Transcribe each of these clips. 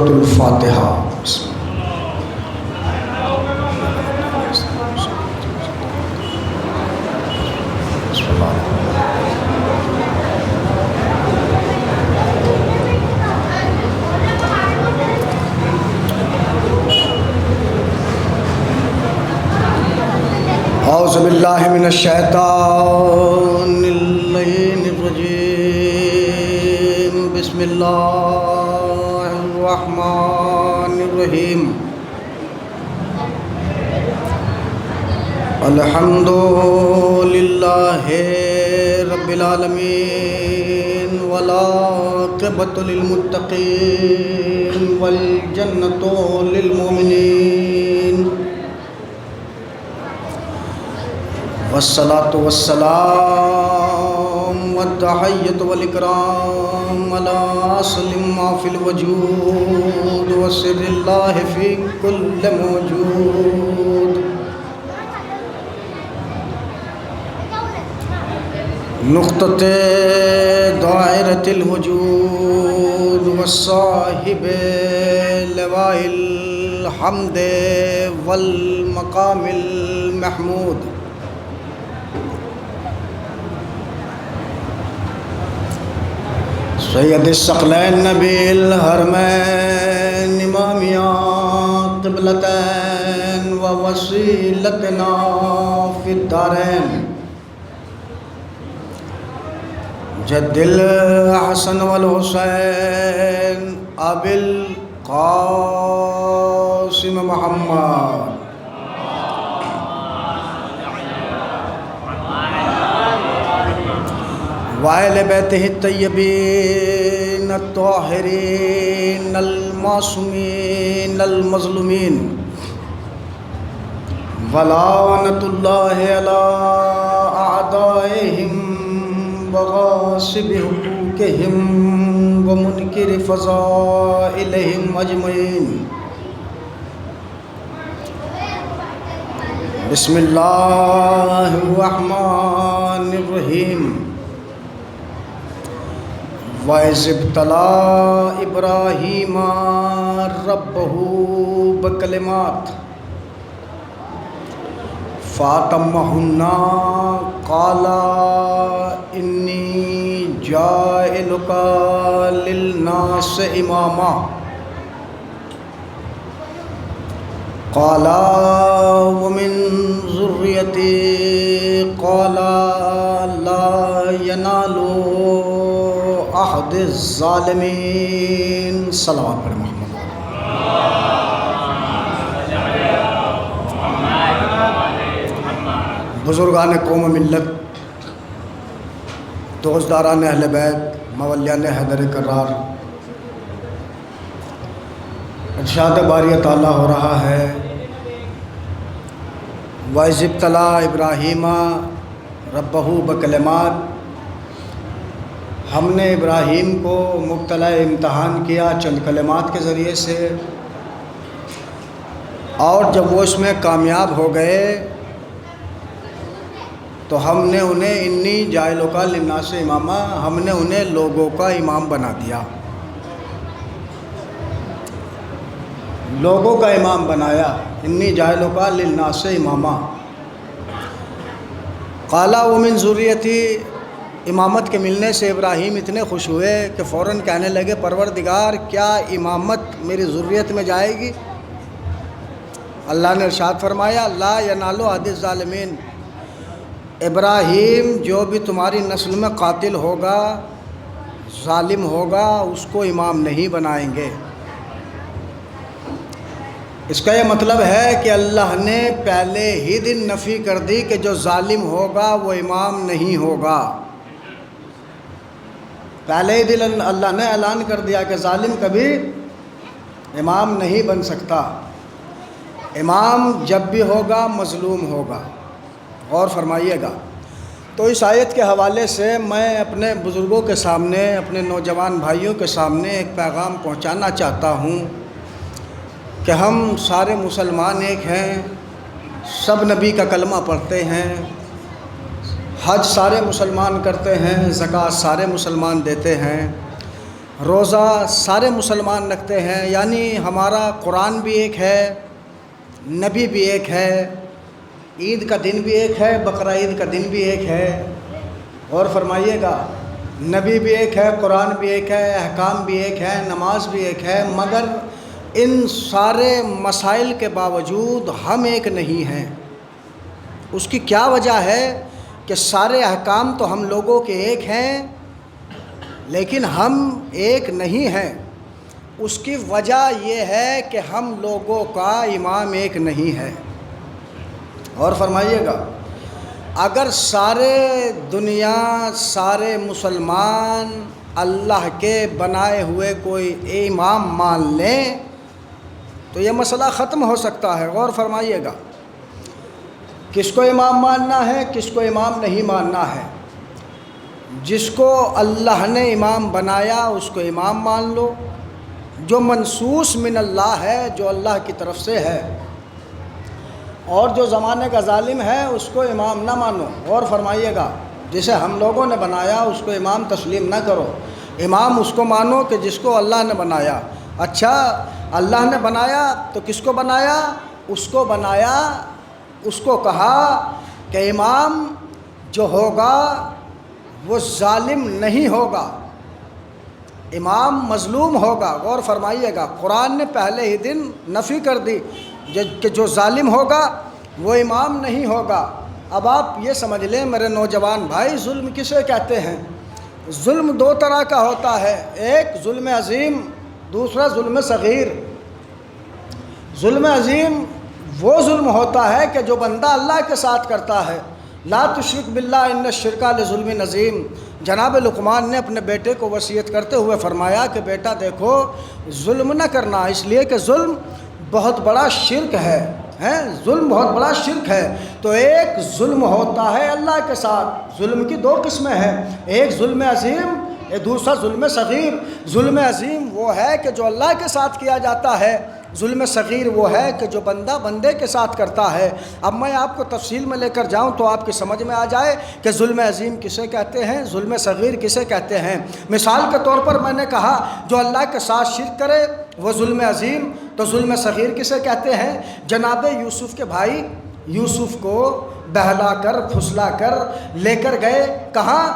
الفاتحہ۔ اعوذ باللہ من الشیطان اللعین الرجیم، بسم اللہ الرحمن الرحیم۔ الحمد للہ رب العالمین، والعاقبۃ للمتقین، والجنۃ للمؤمنین، والصلاة والسلام والتحیۃ والاکرام علی اصل ما فی الوجود وسر اللہ فی کل موجود۔ نقطۃ دائرۃ الوجود وصاحب لواء الحمد والمقام المحمود، سید الثقلین نبی الحرمین، امامیا قبلتین ووسیلتنا فی الدارین، جد الحسن والحسین ابی القاسم محمد، وآل بیتہ الطیبین الطاہرین المعصومین المظلومین، ولعنۃ اللہ علی اعدائہم وغاصب حقوقہم ومنکر فضائلہم اجمعین۔ بسم اللہ الرحمن الرحیم۔ وَإِذِ ابْتَلَىٰ إِبْرَاهِيمَ رَبُّهُ بِكَلِمَاتٍ فَأَتَمَّهُنَّ قَالَ إِنِّي جَاعِلُكَ لِلنَّاسِ إِمَامًا، قَالَ وَمِن ذُرِّيَّتِي، قَالَ لَا يَنَالُ عہد الظالمین۔ صلوات پڑھ محمد۔ بزرگان قوم ملت، دوستداران اہل بیت، مولیان حیدر کرار، ارشاد باری تعالیٰ ہو رہا ہے، وَإِذِ ابْتَلَىٰ إِبْرَاهِيمَ رَبَّهُ بِكَلِمَاتٍ، ہم نے ابراہیم کو مبتلا امتحان کیا چند کلمات کے ذریعے سے، اور جب وہ اس میں کامیاب ہو گئے تو ہم نے انہیں انی جاعلک للناس اماما، ہم نے انہیں لوگوں کا امام بنا دیا، لوگوں کا امام بنایا، انی جاعلک للناس اماما۔ قال ومن ذریتی، امامت کے ملنے سے ابراہیم اتنے خوش ہوئے کہ فوراً کہنے لگے، پروردگار کیا امامت میری ذریت میں جائے گی؟ اللہ نے ارشاد فرمایا، لا ینال عہد الظالمین، ابراہیم جو بھی تمہاری نسل میں قاتل ہوگا، ظالم ہوگا، اس کو امام نہیں بنائیں گے۔ اس کا یہ مطلب ہے کہ اللہ نے پہلے ہی دن نفی کر دی کہ جو ظالم ہوگا وہ امام نہیں ہوگا۔ پہلے ہی دن اللہ نے اعلان کر دیا کہ ظالم کبھی امام نہیں بن سکتا، امام جب بھی ہوگا مظلوم ہوگا۔ غور فرمائیے گا۔ تو اس آیت کے حوالے سے میں اپنے بزرگوں کے سامنے، اپنے نوجوان بھائیوں کے سامنے ایک پیغام پہنچانا چاہتا ہوں کہ ہم سارے مسلمان ایک ہیں، سب نبی کا کلمہ پڑھتے ہیں، حج سارے مسلمان کرتے ہیں، زکوٰۃ سارے مسلمان دیتے ہیں، روزہ سارے مسلمان رکھتے ہیں، یعنی ہمارا قرآن بھی ایک ہے، نبی بھی ایک ہے، عید کا دن بھی ایک ہے، بقرہ عید کا دن بھی ایک ہے۔ اور فرمائیے گا، نبی بھی ایک ہے، قرآن بھی ایک ہے، احکام بھی ایک ہے، نماز بھی ایک ہے، مگر ان سارے مسائل کے باوجود ہم ایک نہیں ہیں۔ اس کی کیا وجہ ہے کہ سارے احکام تو ہم لوگوں کے ایک ہیں لیکن ہم ایک نہیں ہیں؟ اس کی وجہ یہ ہے کہ ہم لوگوں کا امام ایک نہیں ہے۔ اور فرمائیے گا، اگر سارے دنیا سارے مسلمان اللہ کے بنائے ہوئے کوئی امام مان لیں تو یہ مسئلہ ختم ہو سکتا ہے۔ غور فرمائیے گا، کس کو امام ماننا ہے، کس کو امام نہیں ماننا ہے؟ جس کو اللہ نے امام بنایا اس کو امام مان لو، جو منصوص من اللہ ہے، جو اللہ کی طرف سے ہے، اور جو زمانے کا ظالم ہے اس کو امام نہ مانو۔ اور فرمائیے گا، جسے ہم لوگوں نے بنایا اس کو امام تسلیم نہ کرو، امام اس کو مانو کہ جس کو اللہ نے بنایا۔ اچھا، اللہ نے بنایا تو کس کو بنایا؟ اس کو بنایا، اس کو کہا کہ امام جو ہوگا وہ ظالم نہیں ہوگا، امام مظلوم ہوگا۔ غور فرمائیے گا، قرآن نے پہلے ہی دن نفی کر دی کہ جو ظالم ہوگا وہ امام نہیں ہوگا۔ اب آپ یہ سمجھ لیں میرے نوجوان بھائی، ظلم کسے کہتے ہیں؟ ظلم دو طرح کا ہوتا ہے، ایک ظلم عظیم، دوسرا ظلم صغیر۔ ظلم عظیم وہ ظلم ہوتا ہے کہ جو بندہ اللہ کے ساتھ کرتا ہے۔ لا تشرک باللہ ان الشرک لظلم عظیم۔ جناب لقمان نے اپنے بیٹے کو وصیت کرتے ہوئے فرمایا کہ بیٹا دیکھو، ظلم نہ کرنا، اس لیے کہ ظلم بہت بڑا شرک ہے، ظلم بہت بڑا شرک ہے۔ تو ایک ظلم ہوتا ہے اللہ کے ساتھ، ظلم کی دو قسمیں ہیں، ایک ظلم عظیم، ایک دوسرا ظلم صغیر۔ ظلم عظیم وہ ہے کہ جو اللہ کے ساتھ کیا جاتا ہے، ظلم صغیر وہ ہے کہ جو بندہ بندے کے ساتھ کرتا ہے۔ اب میں آپ کو تفصیل میں لے کر جاؤں تو آپ کی سمجھ میں آ جائے کہ ظلم عظیم کسے کہتے ہیں، ظلم صغیر کسے کہتے ہیں۔ مثال کے طور پر میں نے کہا جو اللہ کے ساتھ شرک کرے وہ ظلم عظیم، تو ظلم صغیر کسے کہتے ہیں؟ جناب یوسف کے بھائی یوسف کو بہلا کر پھسلا کر لے کر گئے، کہاں؟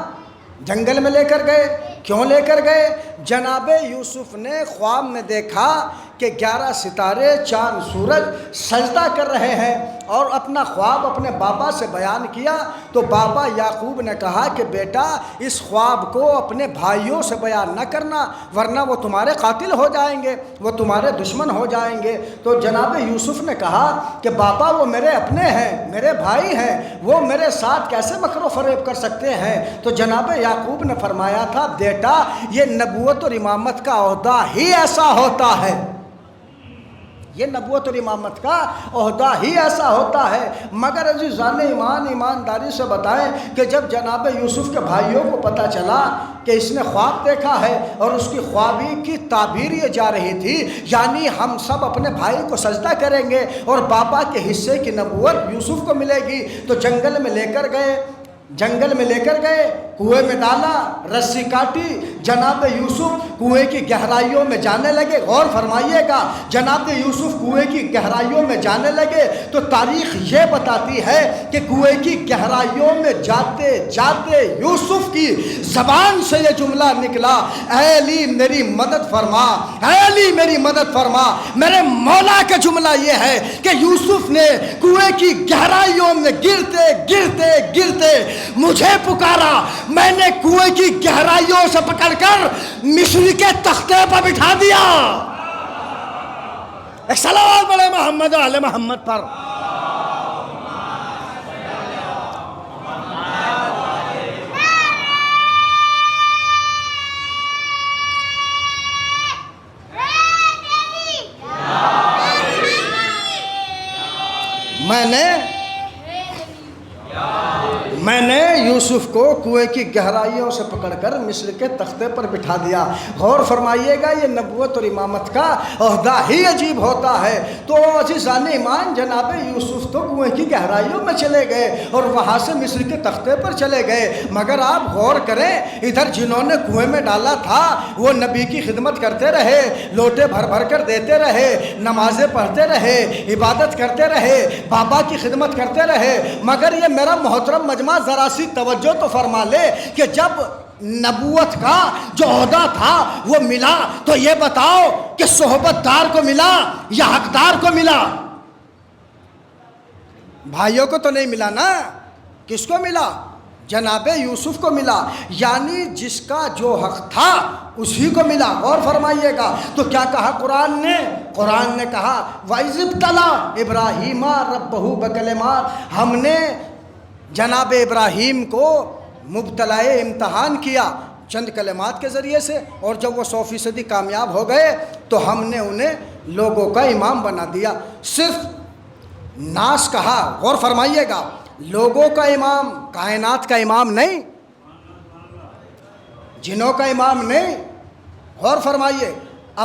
جنگل میں لے کر گئے۔ کیوں لے کر گئے؟ جناب یوسف نے خواب میں دیکھا کہ 11 ستارے، چاند، سورج سجدہ کر رہے ہیں، اور اپنا خواب اپنے بابا سے بیان کیا تو بابا یعقوب نے کہا کہ بیٹا اس خواب کو اپنے بھائیوں سے بیان نہ کرنا ورنہ وہ تمہارے قاتل ہو جائیں گے، وہ تمہارے دشمن ہو جائیں گے۔ تو جناب یوسف نے کہا کہ بابا وہ میرے اپنے ہیں، میرے بھائی ہیں، وہ میرے ساتھ کیسے مکر و فریب کر سکتے ہیں؟ تو جناب یعقوب نے فرمایا تھا بیٹا یہ نبوت اور امامت کا عہدہ ہی ایسا ہوتا ہے، یہ نبوت اور امامت کا عہدہ ہی ایسا ہوتا ہے۔ مگر عزیزان ایمان، ایمانداری سے بتائیں کہ جب جناب یوسف کے بھائیوں کو پتہ چلا کہ اس نے خواب دیکھا ہے اور اس کی خوابی کی تعبیر یہ جا رہی تھی، یعنی ہم سب اپنے بھائی کو سجدہ کریں گے اور بابا کے حصے کی نبوت یوسف کو ملے گی، تو جنگل میں لے کر گئے، جنگل میں لے کر گئے، کنویں میں ڈالا، رسی کاٹی، جناب یوسف کنویں کی گہرائیوں میں جانے لگے۔ غور فرمائیے گا، جناب یوسف کنویں کی گہرائیوں میں جانے لگے تو تاریخ یہ بتاتی ہے کہ کنویں کی گہرائیوں میں جاتے جاتے یوسف کی زبان سے یہ جملہ نکلا، اے علی میری مدد فرما، اے علی میری مدد فرما۔ میرے مولا کا جملہ یہ ہے کہ یوسف نے کنویں کی گہرائیوں میں گرتے گرتے گرتے مجھے پکارا، میں نے کنویں کی گہرائیوں سے پکڑ کر مصر کے تختے پر بٹھا دیا۔ ایک صلوات پڑھے محمد و آل محمد پر۔ میں نے یوسف کو کنویں کی گہرائیوں سے پکڑ کر مصر کے تختے پر بٹھا دیا۔ غور فرمائیے گا، یہ نبوت اور امامت کا عہدہ ہی عجیب ہوتا ہے۔ تو عزیزان ایمان، جناب یوسف تو کنویں کی گہرائیوں میں چلے گئے اور وہاں سے مصر کے تختے پر چلے گئے، مگر آپ غور کریں، ادھر جنہوں نے کنویں میں ڈالا تھا وہ نبی کی خدمت کرتے رہے، لوٹے بھر بھر کر دیتے رہے، نمازیں پڑھتے رہے، عبادت کرتے رہے، بابا کی خدمت کرتے رہے، مگر یہ میرا محترم مجمع ذرا سی توجہ تو فرما لے کہ جب نبوت کا جو عہدہ تھا وہ ملا تو یہ بتاؤ کہ صحبت دار کو ملا یا حقدار کو ملا؟ بھائیوں کو تو نہیں ملا نا، کس کو ملا؟ جناب یوسف کو ملا، یعنی جس کا جو حق تھا اسی کو ملا۔ اور فرمائیے گا تو کیا کہا قرآن نے؟ قرآن نے کہا وَإِذِ ابْتَلَىٰ إِبْرَاهِيمَ رَبَّهُ بِكَلِمَاتٍ، ہم نے جناب ابراہیم کو مبتلائے امتحان کیا چند کلمات کے ذریعے سے، اور جب وہ 100% کامیاب ہو گئے تو ہم نے انہیں لوگوں کا امام بنا دیا۔ صرف ناس کہا، غور فرمائیے گا، لوگوں کا امام، کائنات کا امام نہیں، جنوں کا امام نہیں، غور فرمائیے،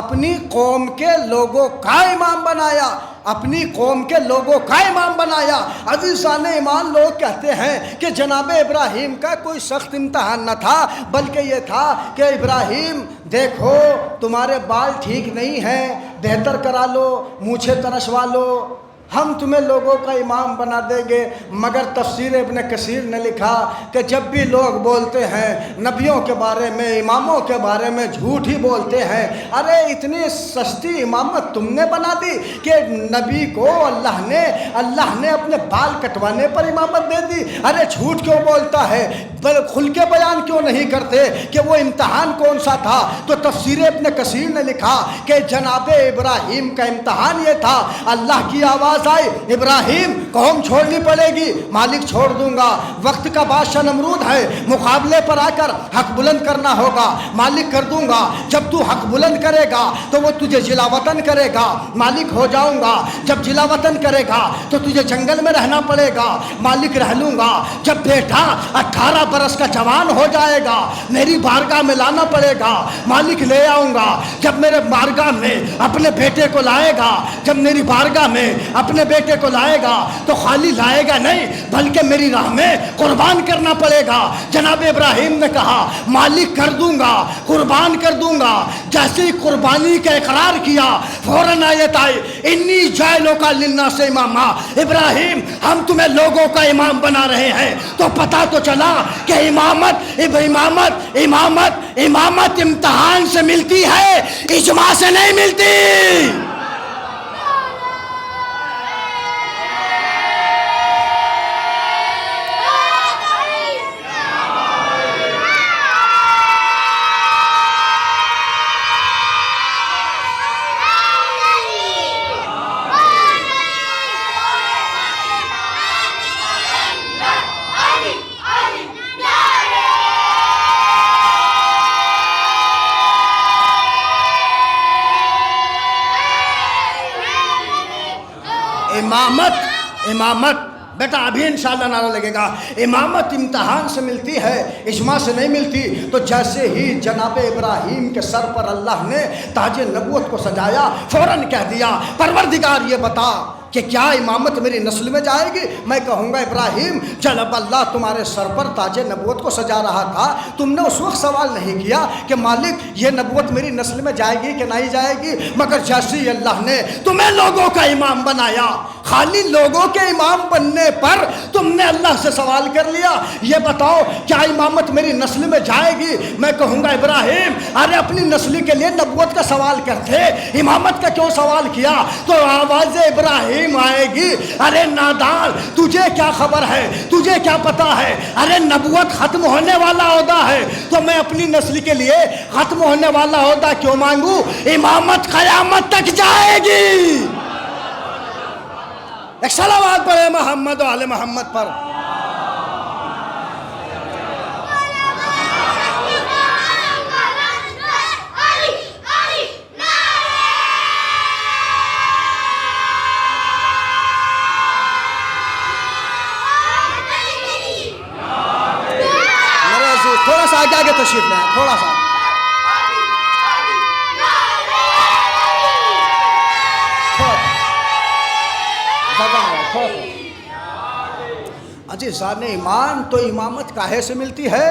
اپنی قوم کے لوگوں کا امام بنایا، اپنی قوم کے لوگوں کا امام بنایا۔ عزیزان ایمان، لوگ کہتے ہیں کہ جناب ابراہیم کا کوئی سخت امتحان نہ تھا، بلکہ یہ تھا کہ ابراہیم دیکھو تمہارے بال ٹھیک نہیں ہیں، بہتر کرا لو، مونچھیں ترشوا لو، ہم تمہیں لوگوں کا امام بنا دیں گے۔ مگر تفسیر ابن کثیر نے لکھا کہ جب بھی لوگ بولتے ہیں نبیوں کے بارے میں، اماموں کے بارے میں جھوٹ ہی بولتے ہیں، ارے اتنی سستی امامت تم نے بنا دی کہ نبی کو اللہ نے اپنے بال کٹوانے پر امامت دے دی۔ ارے جھوٹ کیوں بولتا ہے، کھل کے بیان کیوں نہیں کرتے کہ وہ امتحان کون سا تھا؟ تو تفسیر ابن کثیر نے لکھا کہ جناب ابراہیم کا امتحان یہ تھا، اللہ کی آواز آئی، ابراہیم قوم چھوڑنی پڑے گی، مالک چھوڑ دوں گا، وقت کا بادشاہ نمرود ہے، مقابلے پر آ کر حق بلند کرنا ہوگا، مالک کر دوں گا، جب تو حق بلند کرے گا تو وہ تجھے جلا وطن کرے گا، مالک ہو جاؤں گا، جب جلا وطن کرے گا تو تجھے جنگل میں رہنا پڑے گا، مالک رہ لوں گا، جب بیٹا 18 برس کا جوان ہو جائے گا میری بارگاہ میں لانا پڑے گا، مالک لے آؤں گا، جب میرے بارگاہ میں اپنے بیٹے کو لائے گا، جب میری بارگاہ میں اپنے بیٹے کو لائے گا تو خالی لائے گا نہیں بلکہ میری راہ میں قربان کرنا پڑے گا۔ جناب ابراہیم نے کہا مالک کر دوں گا، قربان کر دوں گا۔ جیسے ہی قربانی کا اقرار کیا فوراً آیت آئی انی جاعلک للناس اماما، ابراہیم ہم تمہیں لوگوں کا امام بنا رہے ہیں۔ تو پتہ تو چلا کہ امامت امتحان سے ملتی ہے، اجماع سے نہیں ملتی۔ امامت بیٹا ابھی انشاءاللہ نعرہ لگے گا، امامت امتحان سے ملتی ہے، اجماع سے نہیں ملتی۔ تو جیسے ہی جناب ابراہیم کے سر پر اللہ نے تاج نبوت کو سجایا، فوراً کہہ دیا پروردگار یہ بتا کہ کیا امامت میری نسل میں جائے گی؟ میں کہوں گا ابراہیم جب اللہ تمہارے سر پر تاج نبوت کو سجا رہا تھا تم نے اس وقت سوال نہیں کیا کہ مالک یہ نبوت میری نسل میں جائے گی کہ نہیں جائے گی؟ مگر جیسے ہی اللہ نے تمہیں لوگوں کا امام بنایا، خالی لوگوں کے امام بننے پر تم نے اللہ سے سوال کر لیا یہ بتاؤ کیا امامت میری نسل میں جائے گی؟ میں کہوں گا ابراہیم ارے اپنی نسل کے لیے نبوت کا سوال کرتے، امامت کا کیوں سوال کیا؟ تو آواز ابراہیم آئے گی ارے نادان تجھے کیا خبر ہے، تجھے کیا پتا ہے؟ ارے نبوت ختم ہونے والا عہدہ ہے تو میں اپنی نسل کے لیے ختم ہونے والا عہدہ کیوں مانگوں؟ امامت قیامت تک جائے گی۔ ایک صلوات پڑھے محمد و آل محمد پر۔ تشریف لیں تھوڑا سا. عزیزان ایمان، تو امامت کاہے سے ملتی ہے؟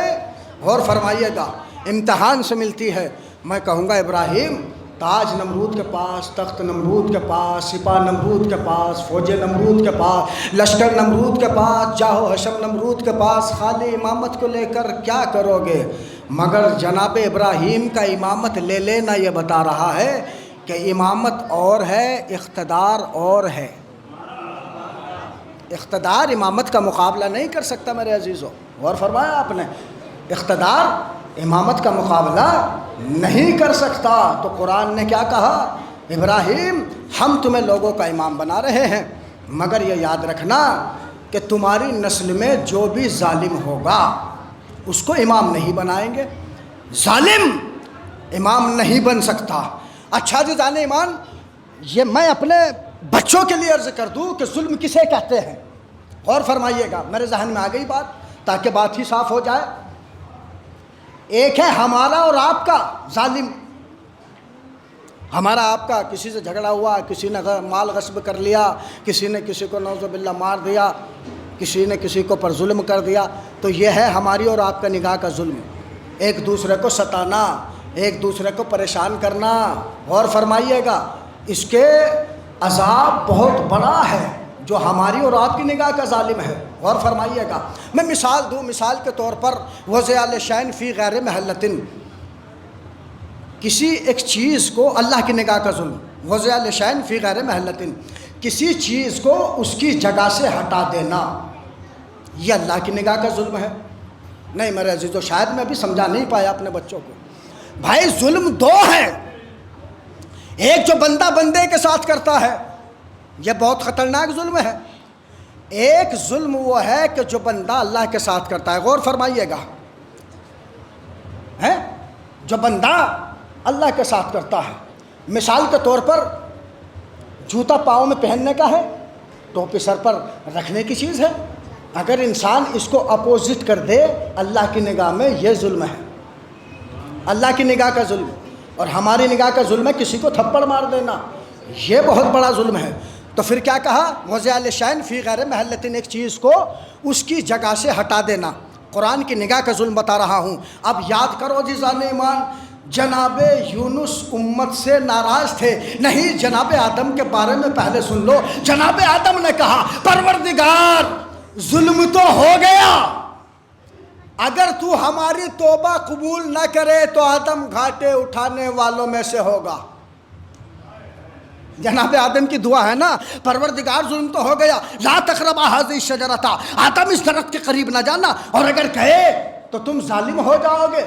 غور فرمائیے گا، امتحان سے ملتی ہے. میں کہوں گا ابراہیم، تاج نمرود کے پاس، تخت نمرود کے پاس، سپاہ نمرود کے پاس، فوج نمرود کے پاس، لشکر نمرود کے پاس، جاہ و حشم نمرود کے پاس، خالی امامت کو لے کر کیا کرو گے؟ مگر جناب ابراہیم کا امامت لے لینا یہ بتا رہا ہے کہ امامت اور ہے، اقتدار اور ہے. اقتدار امامت کا مقابلہ نہیں کر سکتا میرے عزیزوں. غور فرمایا آپ نے، اقتدار امامت کا مقابلہ نہیں کر سکتا. تو قرآن نے کیا کہا؟ ابراہیم ہم تمہیں لوگوں کا امام بنا رہے ہیں، مگر یہ یاد رکھنا کہ تمہاری نسل میں جو بھی ظالم ہوگا اس کو امام نہیں بنائیں گے. ظالم امام نہیں بن سکتا. اچھا جی جانے ایمان، یہ میں اپنے بچوں کے لیے عرض کر دوں کہ ظلم کسے کہتے ہیں. غور فرمائیے گا، میرے ذہن میں آ گئی بات، تاکہ بات ہی صاف ہو جائے. ایک ہے ہمارا اور آپ کا ظالم. ہمارا آپ کا، کسی سے جھگڑا ہوا، کسی نے مال غصب کر لیا، کسی نے کسی کو نعوذ باللہ مار دیا، کسی نے کسی کو پر ظلم کر دیا، تو یہ ہے ہماری اور آپ کا نگاہ کا ظلم. ایک دوسرے کو ستانا، ایک دوسرے کو پریشان کرنا. غور فرمائیے گا، اس کے عذاب بہت بڑا ہے جو ہماری اور آپ کی نگاہ کا ظالم ہے. غور فرمائیے گا، میں مثال دوں. مثال کے طور پر وضع الشین فی غیر محلتن، کسی ایک چیز کو اللہ کی نگاہ کا ظلم. وضع الشین فی غیر محلتن، کسی چیز کو اس کی جگہ سے ہٹا دینا، یہ اللہ کی نگاہ کا ظلم ہے. نہیں میرے عزیزو، شاید میں ابھی سمجھا نہیں پایا اپنے بچوں کو. بھائی ظلم دو ہے. ایک جو بندہ بندے کے ساتھ کرتا ہے، یہ بہت خطرناک ظلم ہے. ایک ظلم وہ ہے کہ جو بندہ اللہ کے ساتھ کرتا ہے. غور فرمائیے گا، جو بندہ اللہ کے ساتھ کرتا ہے. مثال کے طور پر جوتا پاؤں میں پہننے کا ہے، ٹوپی سر پر رکھنے کی چیز ہے. اگر انسان اس کو اپوزٹ کر دے، اللہ کی نگاہ میں یہ ظلم ہے. اللہ کی نگاہ کا ظلم. اور ہماری نگاہ کا ظلم ہے کسی کو تھپڑ مار دینا، یہ بہت بڑا ظلم ہے. تو پھر کیا کہا؟ وضع الشین فی غیر محلتن، ایک چیز کو اس کی جگہ سے ہٹا دینا. قرآن کی نگاہ کا ظلم بتا رہا ہوں. اب یاد کرو عزیزان ایمان، جناب یونس امت سے ناراض تھے. نہیں، جناب آدم کے بارے میں پہلے سن لو. جناب آدم نے کہا پروردگار ظلم تو ہو گیا، اگر تو ہماری توبہ قبول نہ کرے تو آدم گھاٹے اٹھانے والوں میں سے ہوگا. جناب آدم کی دعا ہے نا، پروردگار ظلم تو ہو گیا، لا تقربا هذه الشجرۃ، آدم اس درخت کے قریب نہ جانا، اور اگر کہے تو تم ظالم ہو جاؤ گے.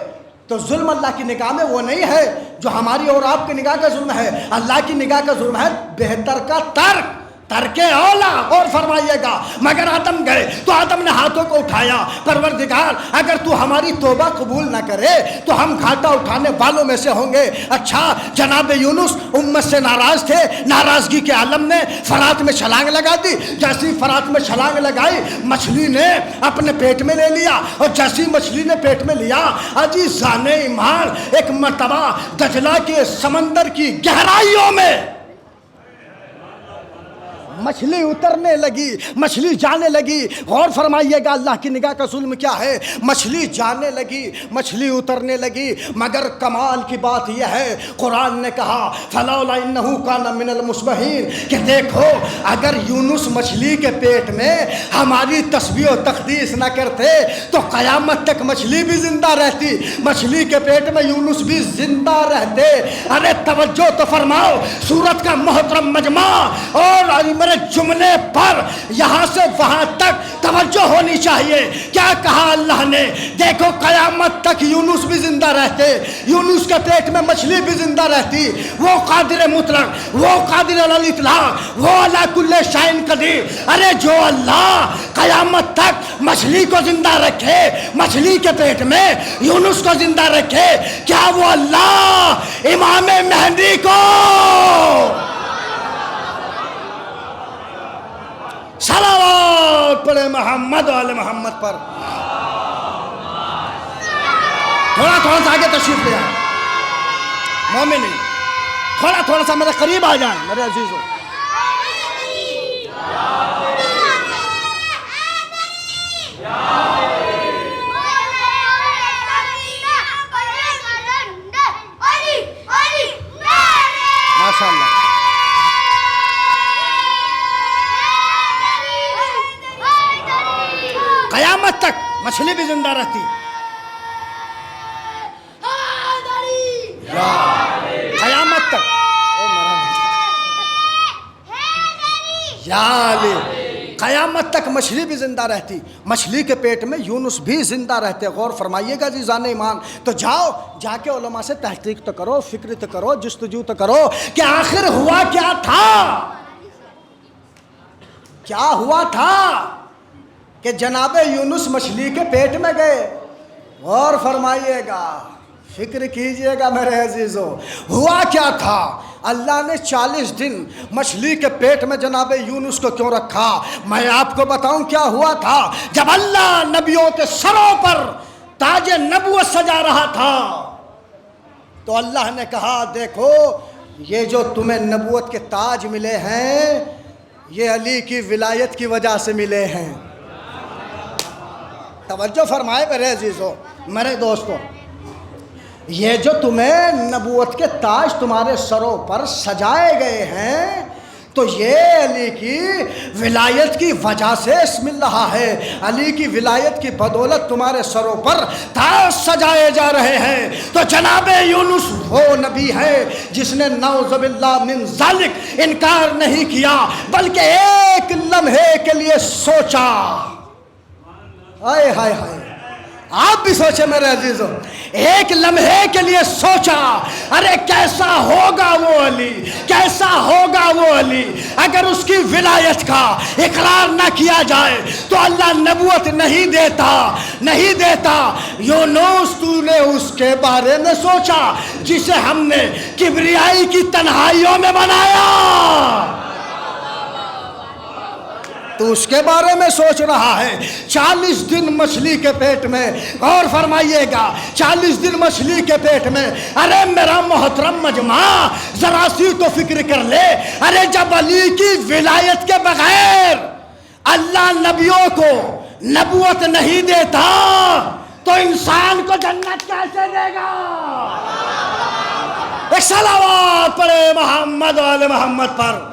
تو ظلم اللہ کی نگاہ میں وہ نہیں ہے جو ہماری اور آپ کی نگاہ کا ظلم ہے. اللہ کی نگاہ کا ظلم ہے بہتر کا ترک اولا. اور فرمائیے گا، مگر آدم گئے تو آدم نے ہاتھوں کو اٹھایا، پروردگار اگر تو ہماری توبہ قبول نہ کرے تو ہم گھاٹا اٹھانے والوں میں سے ہوں گے. اچھا، جناب یونس امت سے ناراض تھے، ناراضگی کے عالم میں فرات میں چھلانگ لگا دی. جیسی فرات میں چھلانگ لگائی، مچھلی نے اپنے پیٹ میں لے لیا، اور جیسی مچھلی نے پیٹ میں لیا، عزیزان ایمان، ایک مرتبہ دجلہ کے سمندر کی گہرائیوں میں مچھلی اترنے لگی، مچھلی جانے لگی. غور فرمائیے گا اللہ کی نگاہ کا ظلم کیا ہے. مچھلی جانے لگی، مچھلی اترنے لگی، مگر کمال کی بات یہ ہے قرآن نے کہا فلولا انہ کان من المصبحین، کہ دیکھو اگر یونس مچھلی کے پیٹ میں ہماری تسبیح و تقدیس نہ کرتے تو قیامت تک مچھلی بھی زندہ رہتی، مچھلی کے پیٹ میں یونس بھی زندہ رہتے. ارے توجہ تو فرماؤ، سورت کا محترم مجمع اور جملے پر یہاں سے وہاں تک توجہ ہونی چاہیے. کیا کہا اللہ نے؟ دیکھو قیامت تک یونس بھی زندہ رہتے، یونس کے پیٹ میں مچھلی بھی زندہ رہتی. وہ قادر مطلق، وہ قادر علی الاطلاق، وہ علی کل شیء قدیر. ارے جو اللہ قیامت تک مچھلی کو زندہ رکھے، مچھلی کے پیٹ میں یونس کو زندہ رکھے، کیا وہ اللہ امام مہدی کو صلوات پڑھے محمد و آل محمد پر، تھوڑا سا آگے تشریف لے آئیں مومن، تھوڑا سا میرے قریب آ جائیں میرے عزیزوں. ماشاء اللہ. قیامت تک مچھلی بھی زندہ رہتی. قیامت تک یا علی، قیامت تک مچھلی بھی زندہ رہتی. مچھلی کے پیٹ میں یونس بھی زندہ رہتے. غور فرمائیے گا عزیزان ایمان. تو جا کے علماء سے تحقیق تو کرو، فکر تو کرو، جستجو تو کرو کہ آخر ہوا کیا تھا، کیا ہوا تھا کہ جناب یونس مچھلی کے پیٹ میں گئے. غور فرمائیے گا، فکر کیجئے گا میرے عزیزو. ہوا کیا تھا؟ اللہ نے 40 دن مچھلی کے پیٹ میں جناب یونس کو کیوں رکھا؟ میں آپ کو بتاؤں کیا ہوا تھا. جب اللہ نبیوں کے سروں پر تاج نبوت سجا رہا تھا تو اللہ نے کہا دیکھو یہ جو تمہیں نبوت کے تاج ملے ہیں یہ علی کی ولایت کی وجہ سے ملے ہیں. توجہ فرمائے میرے عزیزو میرے دوستو. یہ جو تمہیں نبوت کے تاج تمہارے سروں پر سجائے گئے ہیں تو یہ علی کی ولایت کی وجہ سے مل رہا ہے. علی کی ولایت کی بدولت تمہارے سروں پر تاج سجائے جا رہے ہیں. تو جناب یونس وہ نبی ہے جس نے نعوذ باللہ من ذالک انکار نہیں کیا بلکہ ایک لمحے کے لیے سوچا. ہائے ہائے ہائے، آپ بھی سوچیں میرے عزیزو. ایک لمحے کے لیے سوچا ارے کیسا ہوگا وہ علی، کیسا ہوگا وہ علی. اگر اس کی ولایت کا اقرار نہ کیا جائے تو اللہ نبوت نہیں دیتا. یونس تو نے اس کے بارے میں سوچا جسے ہم نے کبریائی کی تنہائیوں میں بنایا. تو اس کے بارے میں سوچ رہا ہے. 40 دن مچھلی کے پیٹ میں، غور فرمائیے گا 40 دن مچھلی کے پیٹ میں. ارے میرا محترم مجمع ذرا سی تو فکر کر لے. ارے جب علی کی ولایت کے بغیر اللہ نبیوں کو نبوت نہیں دیتا تو انسان کو جنت کیسے دے گا؟ ایک صلوات پڑھے محمد و آل محمد پر.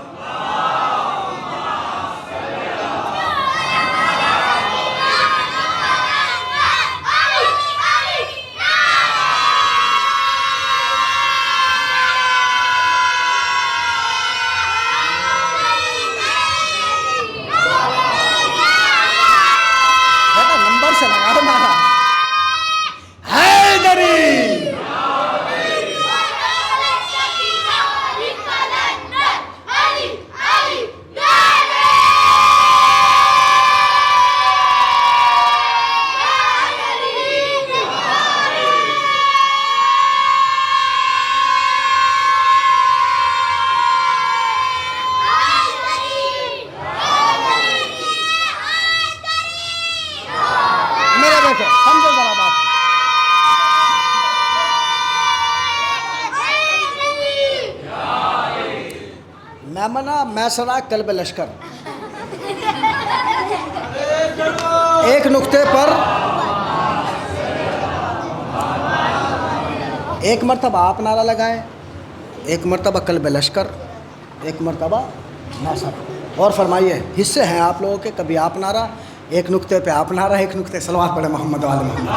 میمنہ میسرہ کلب لشکر. ایک نقطے پر ایک مرتبہ آپ نعرہ لگائیں، ایک مرتبہ کلب لشکر، ایک مرتبہ میسرہ. اور فرمائیے حصے ہیں آپ لوگوں کے، کبھی آپ نعرہ، ایک نقطے پہ آپ نعرہ، ایک نقطے صلوات پڑھے محمد و آل محمد.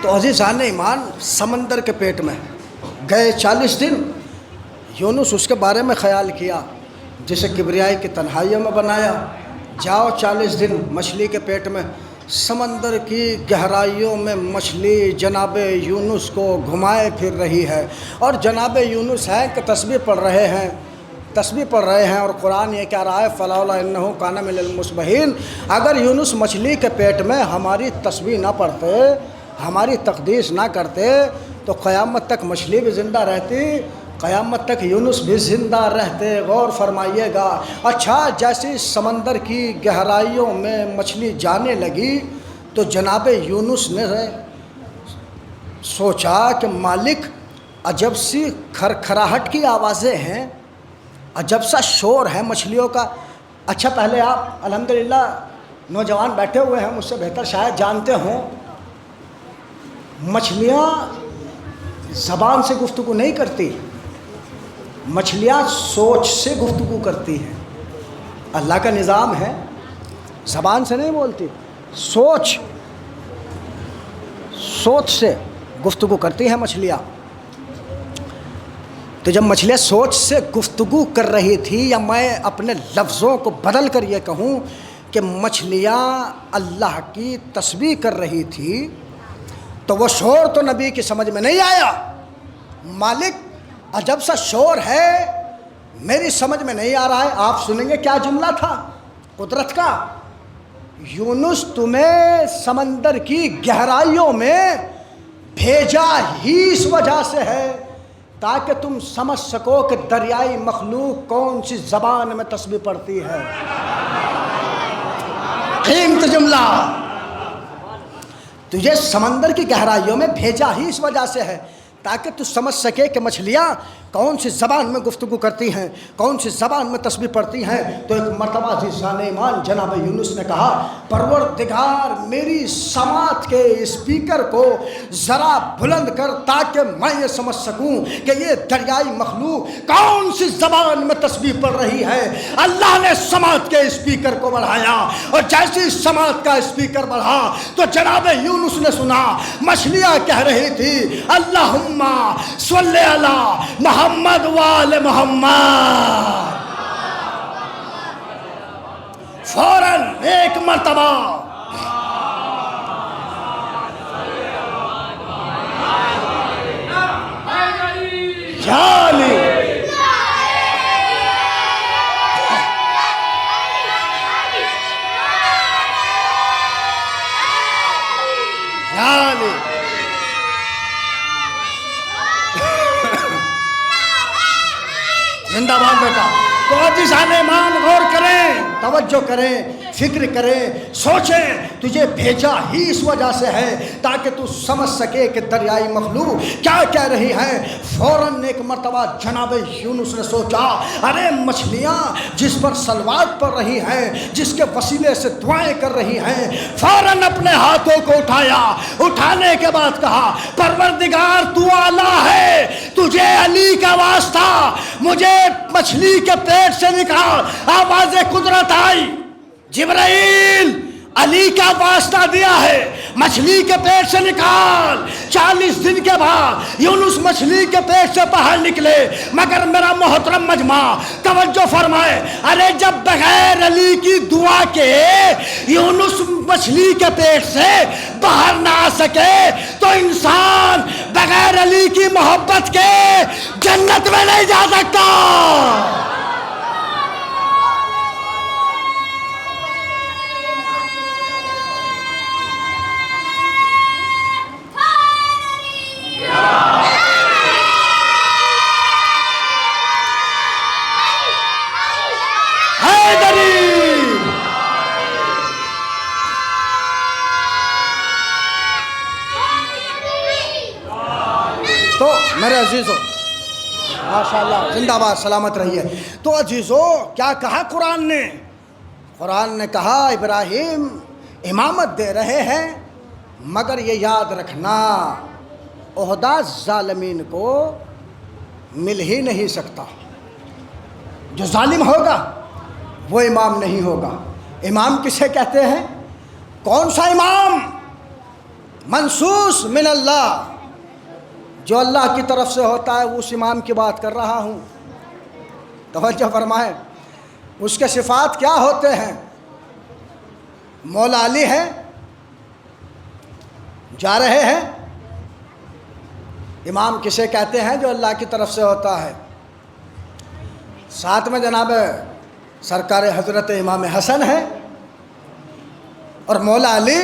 تو عزیزان ایمان سمندر کے پیٹ میں گئے 40 دن. یونس اس کے بارے میں خیال کیا جسے کبریائی کی تنہائیوں میں بنایا. جاؤ 40 دن مچھلی کے پیٹ میں، سمندر کی گہرائیوں میں مچھلی جناب یونس کو گھمائے پھر رہی ہے. اور جناب یونس ہے کہ تسبیح پڑھ رہے ہیں اور قرآن یہ کہہ رہا ہے فلولا انہ کان من المصبحین. اگر یونس مچھلی کے پیٹ میں ہماری تسبیح نہ پڑھتے، ہماری تقدیس نہ کرتے تو قیامت تک مچھلی بھی زندہ رہتی قیامت تک یونس بھی زندہ رہتے، غور فرمائیے گا۔ اچھا، جیسی سمندر کی گہرائیوں میں مچھلی جانے لگی تو جناب یونس نے سوچا کہ مالک عجب سی کھرکھراہٹ کی آوازیں ہیں، عجب سا شور ہے مچھلیوں کا۔ اچھا پہلے آپ الحمدللہ نوجوان بیٹھے ہوئے ہیں، مجھ سے بہتر شاید جانتے ہوں، مچھلیاں زبان سے گفتگو نہیں کرتی، مچھلیاں سوچ سے گفتگو کرتی ہیں۔ اللہ کا نظام ہے، زبان سے نہیں بولتی، سوچ سے گفتگو کرتی ہیں مچھلیاں۔ تو جب مچھلیاں سوچ سے گفتگو کر رہی تھی، یا میں اپنے لفظوں کو بدل کر یہ کہوں کہ مچھلیاں اللہ کی تسبیح کر رہی تھی، تو وہ شور تو نبی کی سمجھ میں نہیں آیا۔ مالک عجب سا شور ہے، میری سمجھ میں نہیں آ رہا ہے۔ آپ سنیں گے کیا جملہ تھا قدرت کا، یونس تمہیں سمندر کی گہرائیوں میں بھیجا ہی اس وجہ سے ہے تاکہ تم سمجھ سکو کہ دریائی مخلوق کون سی زبان میں تسبیح پڑھتی ہے۔ قیمتی جملہ، تجھے سمندر کی گہرائیوں میں بھیجا ہی اس وجہ سے ہے تاکہ تو سمجھ سکے کہ مچھلیاں کون سی زبان میں گفتگو کرتی ہیں، کون سی زبان میں تسبیح پڑھتی ہیں۔ تو ایک مرتبہ عزیزان ایمان جناب یونس نے کہا، پروردگار میری سماعت کے اسپیکر کو ذرا بلند کر تاکہ میں یہ سمجھ سکوں کہ یہ دریائی مخلوق کون سی زبان میں تسبیح پڑھ رہی ہے۔ اللہ نے سماعت کے اسپیکر کو بڑھایا، اور جیسی سماعت کا اسپیکر بڑھا تو جناب یونس نے سنا مچھلیاں کہہ رہی تھی، اللہم صلی علی محمد وآل محمد۔ فوراً ایک مرتبہ جالی جالی زندہ باد بیٹا۔ تو عزیزان ایمان غور کریں، توجہ کریں، فکر کریں، سوچیں، تجھے بھیجا ہی اس وجہ سے ہے تاکہ تو سمجھ سکے کہ دریائی مخلوق کیا کہہ رہی ہے۔ فوراً ایک مرتبہ جناب یونس نے سوچا، ارے مچھلیاں جس پر صلوات پڑھ رہی ہیں، جس کے وسیلے سے دعائیں کر رہی ہیں، فوراً اپنے ہاتھوں کو اٹھایا، اٹھانے کے بعد کہا، پروردگار تو اعلیٰ ہے، تجھے علی کا واسطہ، مجھے مچھلی کے پیٹ سے نکال۔ آواز قدرت آئی، جبرائیل علی کا واسطہ دیا ہے، مچھلی کے پیٹ سے نکال۔ 40 دن کے بعد یونس مچھلی کے پیٹ سے باہر نکلے، مگر میرا محترم مجمع توجہ فرمائے، ارے جب بغیر علی کی دعا کے یونس مچھلی کے پیٹ سے باہر نہ آ سکے تو انسان بغیر علی کی محبت کے جنت میں نہیں جا سکتا۔ تو میرے عزیزوں، ماشاءاللہ زندہ باد، سلامت رہیے۔ تو عزیزوں کیا کہا قرآن نے؟ قرآن نے کہا ابراہیم امامت دے رہے ہیں، مگر یہ یاد رکھنا عہدہ ظالمین کو مل ہی نہیں سکتا۔ جو ظالم ہوگا وہ امام نہیں ہوگا۔ امام کسے کہتے ہیں؟ کون سا امام؟ منصوص من اللہ، جو اللہ کی طرف سے ہوتا ہے، اس امام کی بات کر رہا ہوں۔ توجہ فرمائیں، اس کے صفات کیا ہوتے ہیں؟ مولا علی ہیں، جا رہے ہیں۔ امام کسے کہتے ہیں؟ جو اللہ کی طرف سے ہوتا ہے۔ ساتھ میں جناب سرکار حضرت امام حسن ہے، اور مولا علی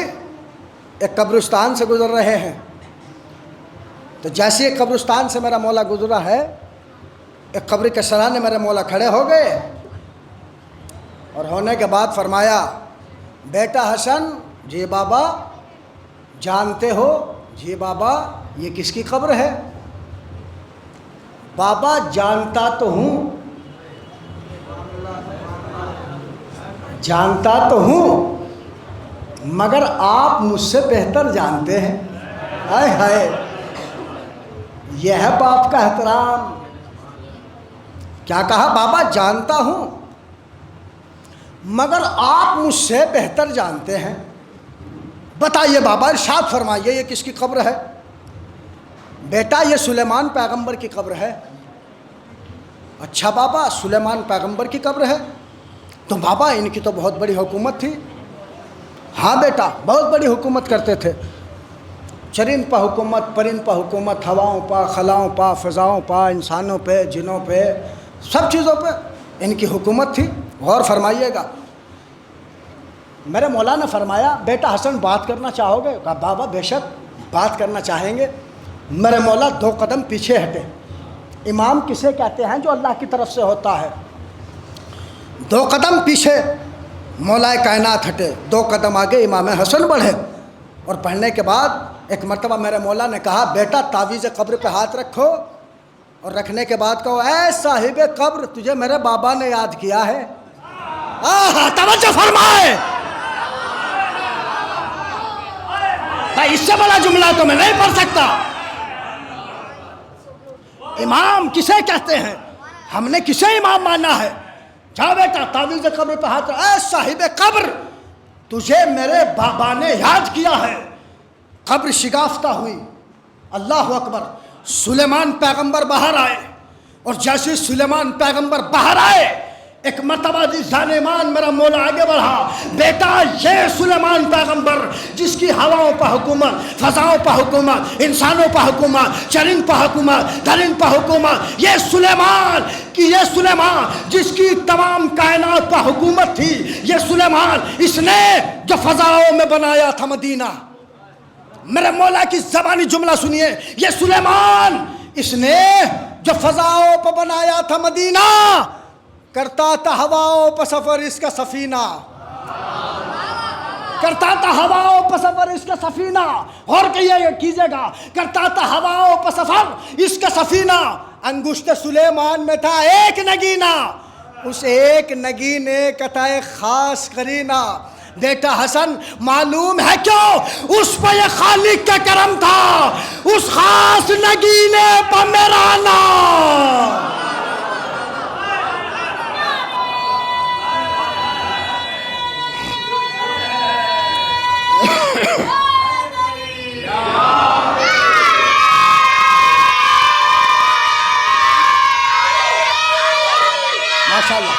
ایک قبرستان سے گزر رہے ہیں۔ تو جیسے قبرستان سے میرا مولا گزرا ہے، ایک قبر کے سرانے میرے مولا کھڑے ہو گئے اور ہونے کے بعد فرمایا بیٹا حسن جی بابا جانتے ہو؟ جی بابا یہ کس کی قبر ہے؟ بابا جانتا تو ہوں، جانتا تو ہوں، مگر آپ مجھ سے بہتر جانتے ہیں۔ ہائے ہائے، یہ ہے باپ کا احترام۔ کیا کہا؟ بابا جانتا ہوں مگر آپ مجھ سے بہتر جانتے ہیں، بتائیے بابا، ارشاد فرمائیے یہ کس کی قبر ہے؟ بیٹا یہ سلیمان پیغمبر کی قبر ہے۔ اچھا بابا سلیمان پیغمبر کی قبر ہے، تو بابا ان کی تو بہت بڑی حکومت تھی۔ ہاں بیٹا بہت بڑی حکومت کرتے تھے، چرند پہ حکومت، پرند پہ حکومت، ہواؤں پہ، خلاؤں پہ، فضاؤں پہ، انسانوں پہ، جنوں پہ، سب چیزوں پہ ان کی حکومت تھی۔ غور فرمائیے گا، میرے مولا نے فرمایا بیٹا حسن بات کرنا چاہو گے؟ کہا بابا بے شک بات کرنا چاہیں گے۔ میرے مولا 2 قدم پیچھے ہٹے۔ امام کسے کہتے ہیں؟ جو اللہ کی طرف سے ہوتا ہے۔ 2 قدم پیچھے مولا کائنات ہٹے، 2 قدم آگے امام حسن بڑھے، اور پڑھنے کے بعد ایک مرتبہ میرے مولا نے کہا بیٹا تعویذ قبر پہ ہاتھ رکھو، اور رکھنے کے بعد کہو اے صاحب قبر تجھے میرے بابا نے یاد کیا ہے۔ توجہ فرمائے، اس سے بڑا جملہ تو میں نہیں پڑھ سکتا۔ امام کسے کہتے ہیں؟ ہم نے کسے امام مانا ہے؟ جا بیٹا تعویذ قبر پہ ہاتھ، اے صاحب قبر تجھے میرے بابا نے یاد کیا ہے۔ قبر شگافتہ ہوئی، اللہ اکبر۔ سلیمان پیغمبر باہر آئے، اور جیسے سلیمان پیغمبر باہر آئے ایک مرتبہ ذان ایمان میرا مولا آگے بڑھا، بیٹا یہ سلیمان پیغمبر جس کی ہواؤں پہ حکومت، فضاؤں پہ حکومت، انسانوں پہ حکومت، چرند پہ حکومت، درند پہ حکومت، یہ سلیمان جس کی تمام کائنات پہ حکومت تھی، یہ سلیمان اس نے جو فضاؤں میں بنایا تھا مدینہ۔ میرے مولا کی زبانی جملہ سنیے، یہ سلیمان اس نے جو فضاؤں پہ بنایا تھا مدینہ، کرتا تھا ہواؤں پہ سفر اس کا سفینہ، کرتا تھا ہواؤں پہ سفر اس کا سفینہ۔ اور کیجئے گا، کرتا تھا ہواؤں پہ سفر اس کا سفینہ۔ انگشت سلیمان میں تھا ایک نگینہ، اس ایک نگینے کا تھا ایک خاص قرینہ۔ بیٹا حسن معلوم ہے کیوں؟ اس پہ یہ خالق کا کرم تھا، اس خاص نگینے پہ میرا نام۔ ماشاءاللہ۔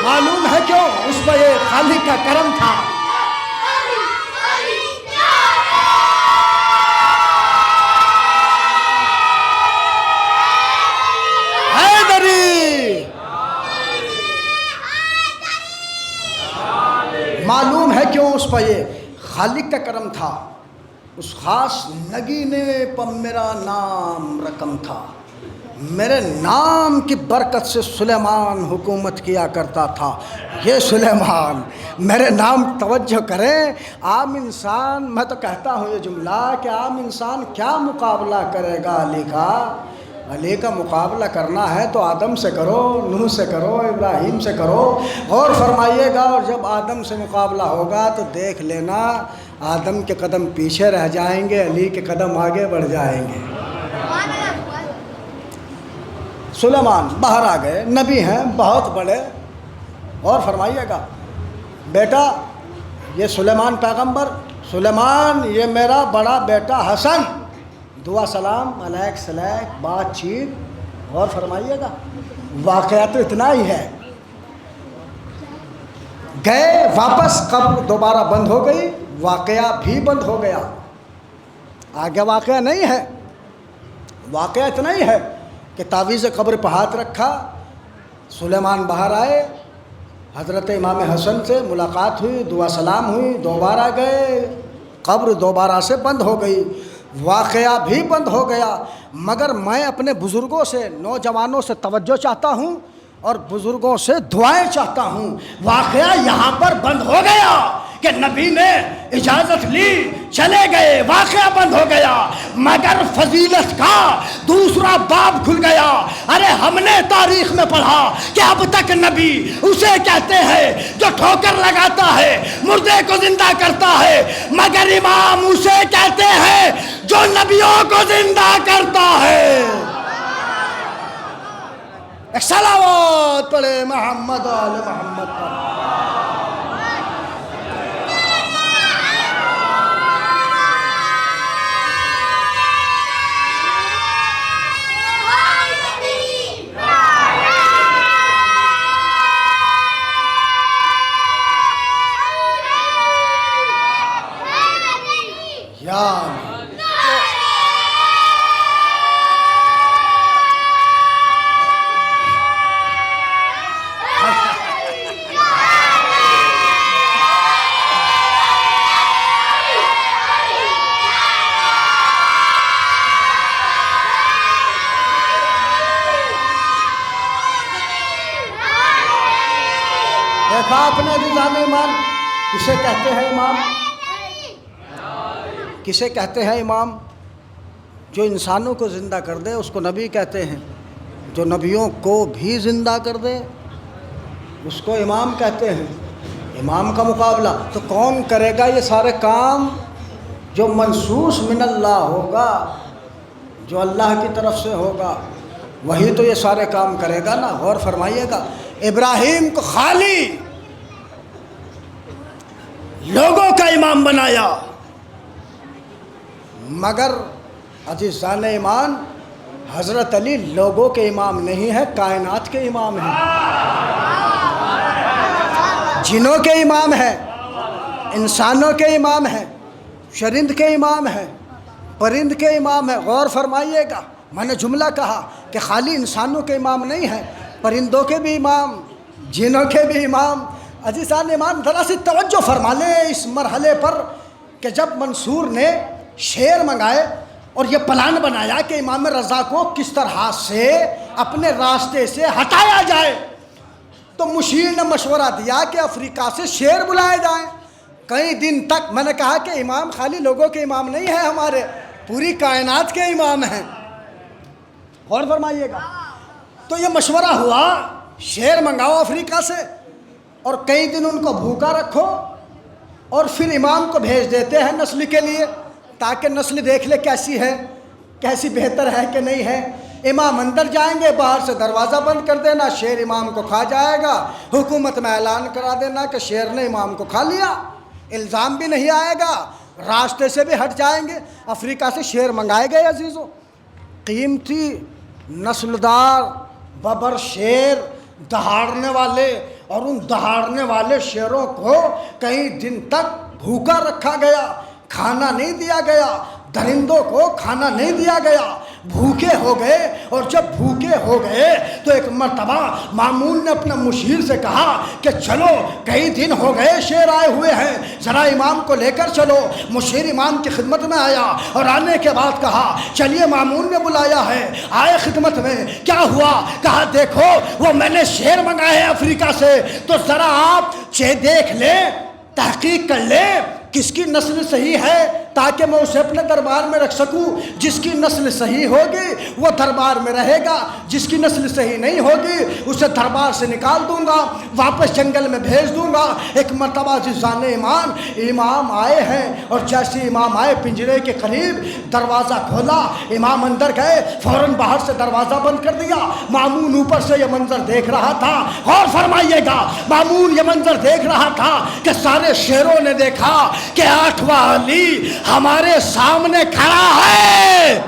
معلوم ہے کیوں؟ اس پہ یہ خالق کا کرم تھا۔ معلوم ہے کیوں؟ اس پہ یہ خالق کا کرم تھا، اس خاص نگینے پر میرا نام رقم تھا۔ میرے نام کی برکت سے سلیمان حکومت کیا کرتا تھا۔ یہ سلیمان میرے نام، توجہ کریں، عام انسان، میں تو کہتا ہوں یہ جملہ کہ عام انسان کیا مقابلہ کرے گا علی کا؟ علی کا مقابلہ کرنا ہے تو آدم سے کرو، نوح سے کرو، ابراہیم سے کرو۔ اور فرمائیے گا، اور جب آدم سے مقابلہ ہوگا تو دیکھ لینا آدم کے قدم پیچھے رہ جائیں گے، علی کے قدم آگے بڑھ جائیں گے۔ سلیمان باہر آ گئے، نبی ہیں بہت بڑے۔ اور فرمائیے گا بیٹا یہ سلیمان پیغمبر، سلیمان یہ میرا بڑا بیٹا حسن، دعا سلام علیک سلیک بات چیت۔ اور فرمائیے گا واقعہ تو اتنا ہی ہے، گئے واپس، قبر دوبارہ بند ہو گئی، واقعہ بھی بند ہو گیا، آگے واقعہ نہیں ہے۔ واقعہ اتنا ہی ہے کہ تعویذ قبر پہ ہاتھ رکھا، سلیمان باہر آئے، حضرت امام حسن سے ملاقات ہوئی، دعا سلام ہوئی، دوبارہ گئے، قبر دوبارہ سے بند ہو گئی، واقعہ بھی بند ہو گیا۔ مگر میں اپنے بزرگوں سے، نوجوانوں سے توجہ چاہتا ہوں اور بزرگوں سے دعائیں چاہتا ہوں۔ واقعہ یہاں پر بند ہو گیا کہ نبی نے اجازت لی، چلے گئے، واقعہ بند ہو گیا، مگر فضیلت کا دوسرا باب کھل گیا۔ ارے ہم نے تاریخ میں پڑھا کہ اب تک نبی اسے کہتے ہیں جو ٹھوکر لگاتا ہے، مردے کو زندہ کرتا ہے، مگر امام اسے کہتے ہیں جو نبیوں کو زندہ کرتا ہے۔ ایک صلوات پڑھے محمد آل محمد پر۔ دیکھا اپنے عزیزان ایمان، کسے کہتے ہیں امام؟ کسے کہتے ہیں امام؟ جو انسانوں کو زندہ کر دے اس کو نبی کہتے ہیں، جو نبیوں کو بھی زندہ کر دے اس کو امام کہتے ہیں۔ امام کا مقابلہ تو کون کرے گا یہ سارے کام؟ جو منصوص من اللہ ہوگا، جو اللہ کی طرف سے ہوگا، وہی تو یہ سارے کام کرے گا نا۔ غور فرمائیے گا، ابراہیم کو خالی لوگوں کا امام بنایا، مگر عزیزان ایمان حضرت علی لوگوں کے امام نہیں ہے، کائنات کے امام ہیں، جنوں کے امام ہیں، انسانوں کے امام ہیں، چرند کے امام ہیں، پرند کے امام ہیں۔ غور فرمائیے گا، میں نے جملہ کہا کہ خالی انسانوں کے امام نہیں ہیں، پرندوں کے بھی امام، جنوں کے بھی امام۔ عزیزان ایمان ذرا سی توجہ فرما لیں اس مرحلے پر کہ جب منصور نے شیر منگائے اور یہ پلان بنایا کہ امام رضا کو کس طرح سے اپنے راستے سے ہٹایا جائے، تو مشیر نے مشورہ دیا کہ افریقہ سے شیر بلائے جائیں۔ کئی دن تک میں نے کہا کہ امام خالی لوگوں کے امام نہیں ہیں، ہمارے پوری کائنات کے امام ہیں۔ غور فرمائیے گا، تو یہ مشورہ ہوا شیر منگاؤ افریقہ سے اور کئی دن ان کو بھوکا رکھو اور پھر امام کو بھیج دیتے ہیں نسل کے لیے، تاکہ نسل دیکھ لے کیسی ہے، کیسی بہتر ہے کہ نہیں ہے۔ امام اندر جائیں گے، باہر سے دروازہ بند کر دینا، شیر امام کو کھا جائے گا، حکومت میں اعلان کرا دینا کہ شیر نے امام کو کھا لیا، الزام بھی نہیں آئے گا، راستے سے بھی ہٹ جائیں گے۔ افریقہ سے شیر منگائے گئے عزیزوں، قیمتی نسلدار ببر شیر، دہاڑنے والے، اور ان دہاڑنے والے شیروں کو کئی دن تک بھوکا رکھا گیا، کھانا نہیں دیا گیا، درندوں کو کھانا نہیں دیا گیا، بھوکے ہو گئے۔ اور جب بھوکے ہو گئے تو ایک مرتبہ مامون نے اپنے مشیر سے کہا کہ چلو کئی دن ہو گئے شیر آئے ہوئے ہیں، ذرا امام کو لے کر چلو۔ مشیر امام کی خدمت میں آیا اور آنے کے بعد کہا چلیے مامون نے بلایا ہے، آئے خدمت میں، کیا ہوا؟ کہا دیکھو وہ میں نے شیر منگائے ہیں افریقہ سے، تو ذرا آپ دیکھ لیں، تحقیق کر لیں کس کی نسل صحیح ہے، تاکہ میں اسے اپنے دربار میں رکھ سکوں۔ جس کی نسل صحیح ہوگی وہ دربار میں رہے گا، جس کی نسل صحیح نہیں ہوگی اسے دربار سے نکال دوں گا، واپس جنگل میں بھیج دوں گا۔ ایک مرتبہ عزیزان ایمان امام آئے ہیں، اور جیسے امام آئے پنجرے کے قریب دروازہ کھولا، امام اندر گئے، فوراً باہر سے دروازہ بند کر دیا۔ مامون اوپر سے یہ منظر دیکھ رہا تھا، غور فرمائیے گا، مامون یہ منظر دیکھ رہا تھا کہ سارے شیروں نے دیکھا کہ 8واں علی ہمارے سامنے کھڑا ہے۔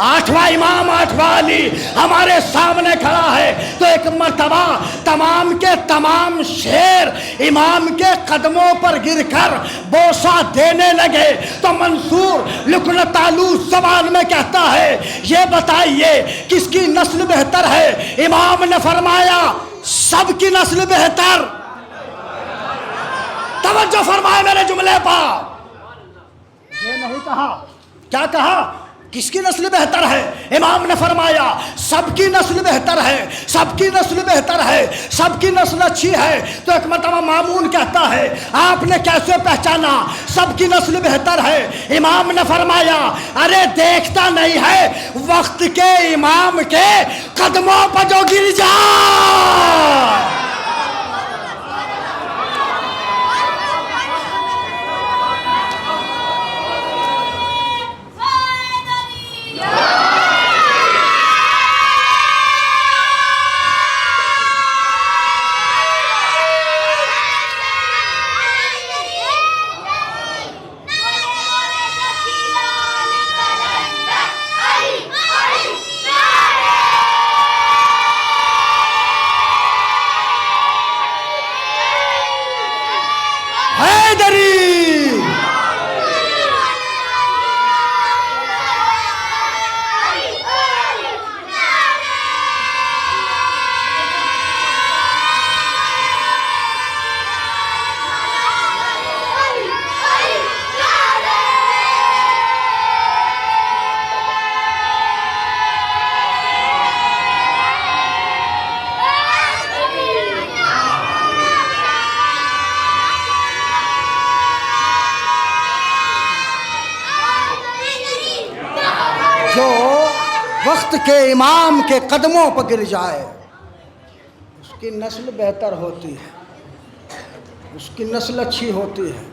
آٹھواں امام آٹھواں علی ہمارے سامنے کھڑا ہے تو ایک مرتبہ تمام کے تمام شیر امام کے قدموں پر گر کر بوسہ دینے لگے تو منصور لکنت آلود زبان میں کہتا ہے یہ بتائیے کس کی نسل بہتر ہے؟ امام نے فرمایا سب کی نسل بہتر۔ توجہ فرمائے میرے جملے پر، یہ نہیں کہا، کیا کہا؟ کس کی نسل بہتر ہے؟ امام نے فرمایا سب کی نسل بہتر ہے، سب کی نسل بہتر ہے، سب کی نسل اچھی ہے۔ تو ایک مرتبہ مامون کہتا ہے آپ نے کیسے پہچانا سب کی نسل بہتر ہے؟ امام نے فرمایا ارے دیکھتا نہیں ہے وقت کے امام کے قدموں پر جو گر جائے۔ جو وقت کے امام کے قدموں پر گر جائے اس کی نسل بہتر ہوتی ہے، اس کی نسل اچھی ہوتی ہے۔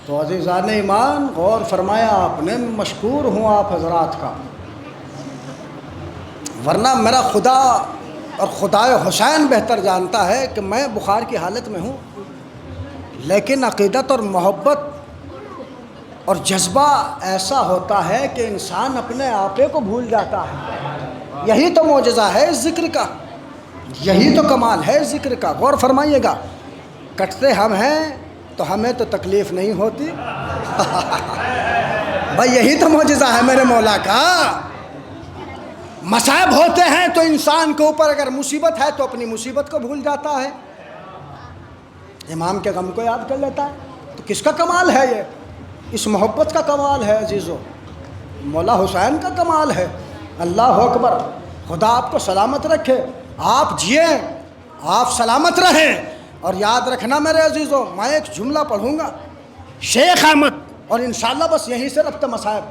تو عزیزان ایمان غور فرمایا آپ نے، مشکور ہوں آپ حضرات کا، ورنہ میرا خدا اور خدائے حسین بہتر جانتا ہے کہ میں بخار کی حالت میں ہوں، لیکن عقیدت اور محبت اور جذبہ ایسا ہوتا ہے کہ انسان اپنے آپے کو بھول جاتا ہے۔ یہی تو معجزہ ہے اس ذکر کا، یہی تو کمال ہے اس ذکر کا۔ غور فرمائیے گا، کٹتے ہم ہیں تو ہمیں تو تکلیف نہیں ہوتی بھائی یہی تو معجزہ ہے میرے مولا کا۔ مصائب ہوتے ہیں تو انسان کے اوپر اگر مصیبت ہے تو اپنی مصیبت کو بھول جاتا ہے، امام کے غم کو یاد کر لیتا ہے۔ تو کس کا کمال ہے یہ؟ اس محبت کا کمال ہے عزیزو، مولا حسین کا کمال ہے۔ اللہ اکبر، خدا آپ کو سلامت رکھے، آپ جئیں، آپ سلامت رہیں۔ اور یاد رکھنا میرے عزیزو، میں ایک جملہ پڑھوں گا شیخ احمد، اور انشاءاللہ بس یہیں سے ربط مصائب۔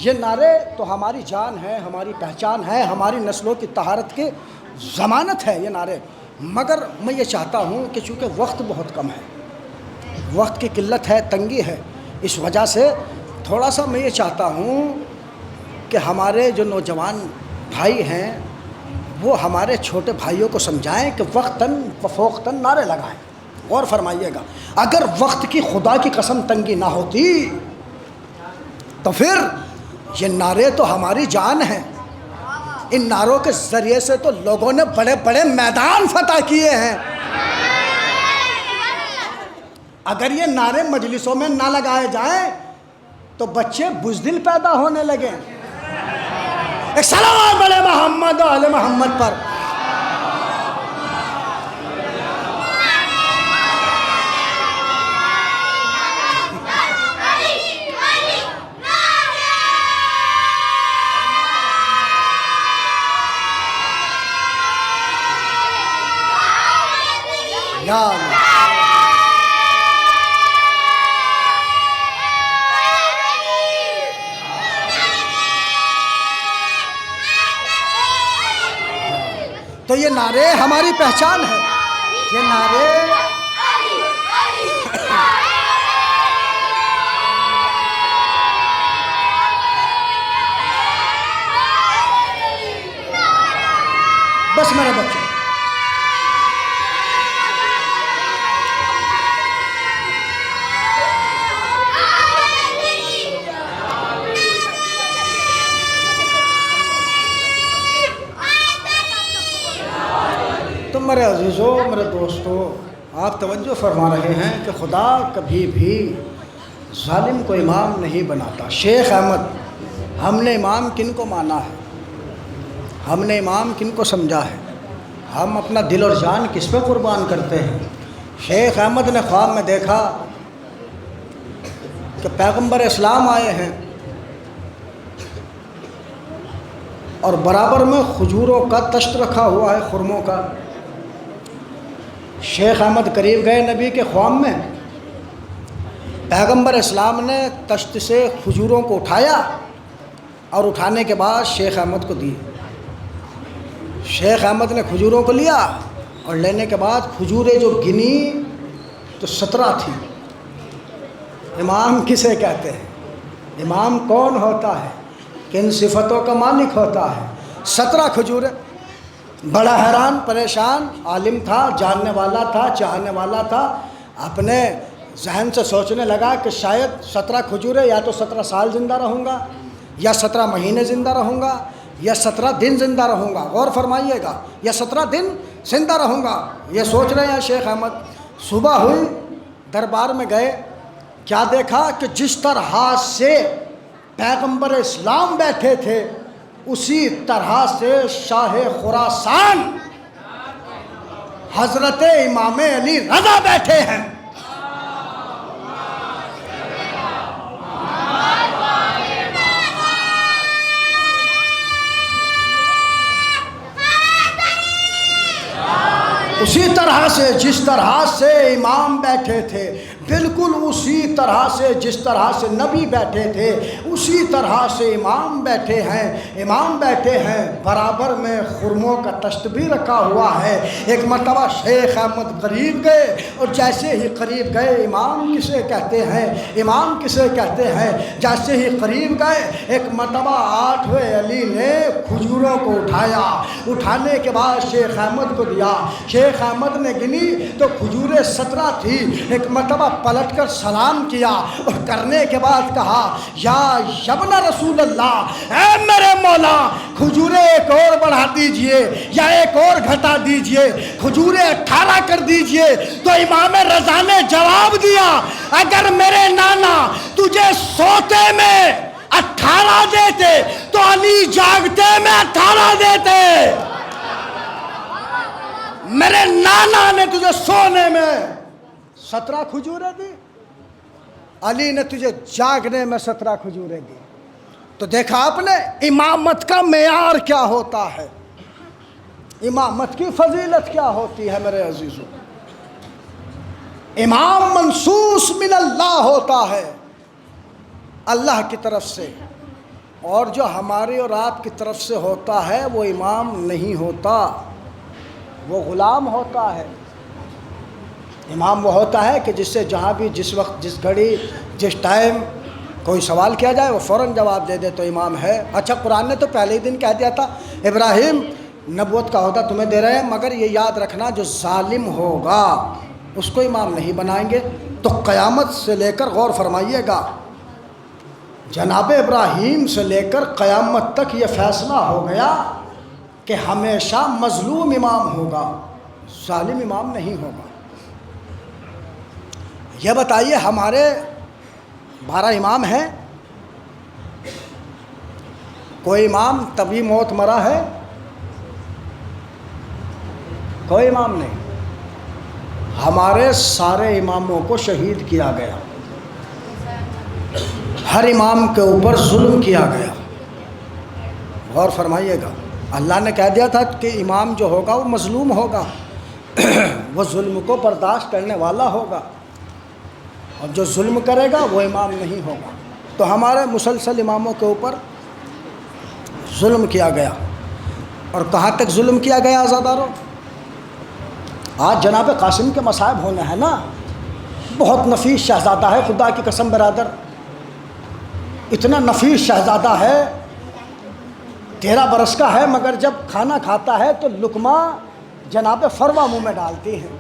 یہ نعرے تو ہماری جان ہے، ہماری پہچان ہے، ہماری نسلوں کی طہارت کی ضمانت ہے یہ نعرے، مگر میں یہ چاہتا ہوں کہ چونکہ وقت بہت کم ہے، وقت کی قلت ہے، تنگی ہے، اس وجہ سے تھوڑا سا میں یہ چاہتا ہوں کہ ہمارے جو نوجوان بھائی ہیں وہ ہمارے چھوٹے بھائیوں کو سمجھائیں کہ وقتاً وفوقتاً نعرے لگائیں۔ غور فرمائیے گا، اگر وقت کی خدا کی قسم تنگی نہ ہوتی تو پھر یہ نعرے تو ہماری جان ہیں، ان نعروں کے ذریعے سے تو لوگوں نے بڑے بڑے میدان فتح کیے ہیں۔ اگر یہ نعرے مجلسوں میں نہ لگائے جائیں تو بچے بزدل پیدا ہونے لگے۔ ایک سلام علی محمد و آل محمد پر۔ یا اللہ، تو یہ نعرے ہماری پہچان ہے، یہ نعرے بس میرے بچے میرے عزیزوں، میرے دوستوں، آپ توجہ فرما رہے ہیں کہ خدا کبھی بھی ظالم کو امام نہیں بناتا۔ شیخ احمد، ہم نے امام کن کو مانا ہے؟ ہم نے امام کن کو سمجھا ہے؟ ہم اپنا دل اور جان کس پہ قربان کرتے ہیں؟ شیخ احمد نے خواب میں دیکھا کہ پیغمبر اسلام آئے ہیں اور برابر میں کھجوروں کا تشت رکھا ہوا ہے، خرموں کا۔ شیخ احمد قریب گئے نبی کے خواب میں، پیغمبر اسلام نے تشت سے کھجوروں کو اٹھایا اور اٹھانے کے بعد شیخ احمد کو دی۔ شیخ احمد نے کھجوروں کو لیا اور لینے کے بعد کھجوریں جو گنی تو 17 تھی۔ امام کسے کہتے ہیں؟ امام کون ہوتا ہے؟ کن صفتوں کا مالک ہوتا ہے؟ 17 کھجوریں۔ بڑا حیران پریشان، عالم تھا، جاننے والا تھا، چاہنے والا تھا، اپنے ذہن سے سوچنے لگا کہ شاید 17 کھجوریں، یا تو 17 سال زندہ رہوں گا، یا 17 مہینے زندہ رہوں گا، یا 17 دن زندہ رہوں گا۔ غور فرمائیے گا، یا 17 دن زندہ رہوں گا، یہ سوچ رہے ہیں شیخ احمد۔ صبح ہوئی، دربار میں گئے، کیا دیکھا کہ جس طرح سے پیغمبر اسلام بیٹھے تھے اسی طرح سے شاہ خراسان حضرت امام علی رضا بیٹھے ہیں۔ اسی طرح سے جس طرح سے امام بیٹھے تھے، بالکل اسی طرح سے جس طرح سے نبی بیٹھے تھے اسی طرح سے امام بیٹھے ہیں۔ امام بیٹھے ہیں، برابر میں خرموں کا تشت بھی رکھا ہوا ہے۔ ایک مرتبہ شیخ احمد قریب گئے اور جیسے ہی قریب گئے، امام کسے کہتے ہیں؟ امام کسے کہتے ہیں؟ جیسے ہی قریب گئے، ایک مرتبہ 8ویں علی نے کھجوروں کو اٹھایا، اٹھانے کے بعد شیخ احمد کو دیا۔ شیخ احمد نے گنی تو کھجوریں 17 تھی۔ ایک مرتبہ پلٹ کر سلام کیا اور کرنے کے بعد کہا، یا ابن رسول اللہ، اے میرے مولا، کھجوریں ایک اور بڑھا دیجئے یا ایک اور گھٹا دیجئے، کھجوریں 18 کر دیجئے۔ تو امام رضا نے جواب دیا، اگر میرے نانا تجھے سوتے میں 18 دیتے تو علی جاگتے میں 18 دیتے۔ میرے نانا نے تجھے سونے میں 17 کھجوریں دی، علی نے تجھے جاگنے میں 17 کھجوریں دی۔ تو دیکھا آپ نے امامت کا معیار کیا ہوتا ہے، امامت کی فضیلت کیا ہوتی ہے میرے عزیزوں۔ امام منصوص من اللہ ہوتا ہے، اللہ کی طرف سے، اور جو ہماری اور آپ کی طرف سے ہوتا ہے وہ امام نہیں ہوتا، وہ غلام ہوتا ہے۔ امام وہ ہوتا ہے کہ جس سے جہاں بھی جس وقت جس گھڑی جس ٹائم کوئی سوال کیا جائے وہ فوراً جواب دے دے تو امام ہے۔ اچھا، قرآن نے تو پہلے ہی دن کہہ دیا تھا ابراہیم نبوت کا عہدہ تمہیں دے رہے ہیں، مگر یہ یاد رکھنا جو ظالم ہوگا اس کو امام نہیں بنائیں گے۔ تو قیامت سے لے کر غور فرمائیے گا، جناب ابراہیم سے لے کر قیامت تک یہ فیصلہ ہو گیا کہ ہمیشہ مظلوم امام ہوگا، ظالم امام نہیں ہوگا۔ یہ بتائیے ہمارے 12 امام ہیں، کوئی امام طبی موت مرا ہے؟ کوئی امام نہیں۔ ہمارے سارے اماموں کو شہید کیا گیا، ہر امام کے اوپر ظلم کیا گیا۔ غور فرمائیے گا، اللہ نے کہہ دیا تھا کہ امام جو ہوگا وہ مظلوم ہوگا، وہ ظلم کو برداشت کرنے والا ہوگا، اور جو ظلم کرے گا وہ امام نہیں ہوگا۔ تو ہمارے مسلسل اماموں کے اوپر ظلم کیا گیا، اور کہاں تک ظلم کیا گیا عزادارو؟ آج جناب قاسم کے مصائب ہونے ہیں نا، بہت نفیس شہزادہ ہے، خدا کی قسم برادر، اتنا نفیس شہزادہ ہے، 13 برس کا ہے، مگر جب کھانا کھاتا ہے تو لقمہ جناب فروا منہ میں ڈالتی ہیں،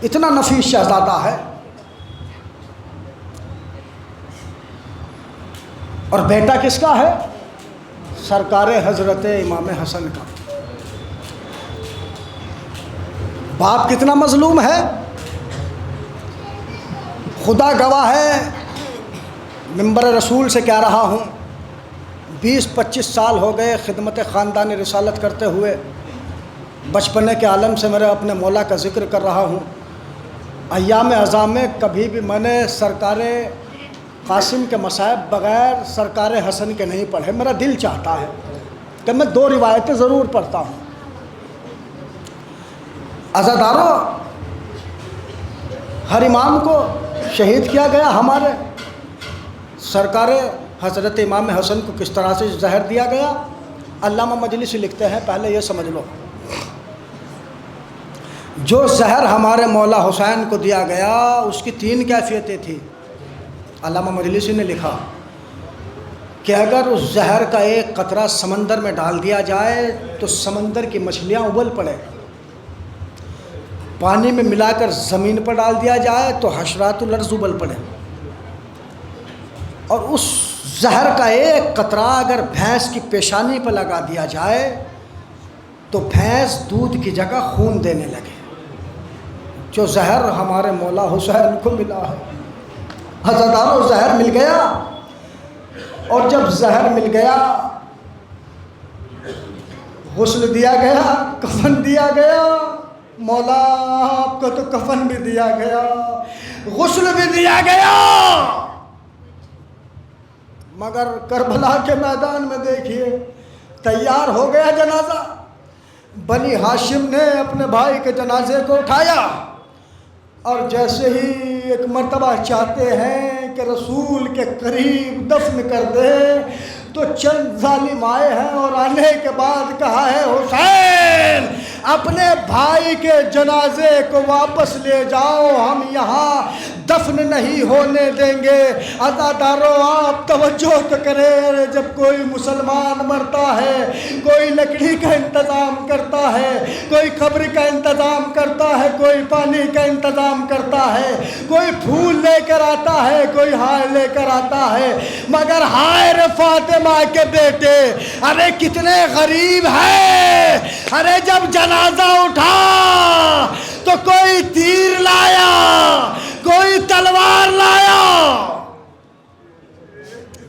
اتنا نفیس شہزادہ ہے۔ اور بیٹا کس کا ہے؟ سرکار حضرت امام حسن کا۔ باپ کتنا مظلوم ہے، خدا گواہ ہے، منبر رسول سے کہہ رہا ہوں، 20-25 سال ہو گئے خدمت خاندان رسالت کرتے ہوئے، بچپنے کے عالم سے میرے اپنے مولا کا ذکر کر رہا ہوں۔ ایام اعزاں میں کبھی بھی میں نے سرکار قاسم کے مصائب بغیر سرکار حسن کے نہیں پڑھے۔ میرا دل چاہتا ہے کہ میں 2 روایتیں ضرور پڑھتا ہوں۔ عزاداروں، ہر امام کو شہید کیا گیا، ہمارے سرکار حضرت امام حسن کو کس طرح سے زہر دیا گیا؟ علامہ مجلسی لکھتے ہیں، پہلے یہ سمجھ لو، جو زہر ہمارے مولا حسین کو دیا گیا اس کی 3 کیفیتیں تھیں۔ علامہ مجلسی نے لکھا کہ اگر اس زہر کا ایک قطرہ سمندر میں ڈال دیا جائے تو سمندر کی مچھلیاں ابل پڑے، پانی میں ملا کر زمین پر ڈال دیا جائے تو حشرات الارض ابل پڑے، اور اس زہر کا ایک قطرہ اگر بھینس کی پیشانی پر لگا دیا جائے تو بھینس دودھ کی جگہ خون دینے لگے۔ جو زہر ہمارے مولا حسین کو ملا ہے، عزاداروں، زہر مل گیا، اور جب زہر مل گیا غسل دیا گیا، کفن دیا گیا، مولا آپ کو تو کفن بھی دیا گیا، غسل بھی دیا گیا، مگر کربلا کے میدان میں دیکھیے تیار ہو گیا جنازہ۔ بنی ہاشم نے اپنے بھائی کے جنازے کو اٹھایا، اور جیسے ہی ایک مرتبہ چاہتے ہیں کہ رسول کے قریب دفن کر دے تو چند ظالم آئے ہیں اور آنے کے بعد کہا ہے حسین اپنے بھائی کے جنازے کو واپس لے جاؤ، ہم یہاں دفن نہیں ہونے دیں گے۔ عزاداروں، آپ توجہ تو کریں، جب کوئی مسلمان مرتا ہے کوئی لکڑی کا انتظام کرتا ہے، کوئی قبر کا انتظام کرتا ہے، کوئی پانی کا انتظام کرتا ہے، کوئی پھول لے کر آتا ہے، کوئی ہائے لے کر آتا ہے، مگر ہائے رے فاطمہ کے بیٹے، ارے کتنے غریب ہیں، ارے جب جنازہ اٹھا تو کوئی تیر لایا، کوئی تلوار لایا۔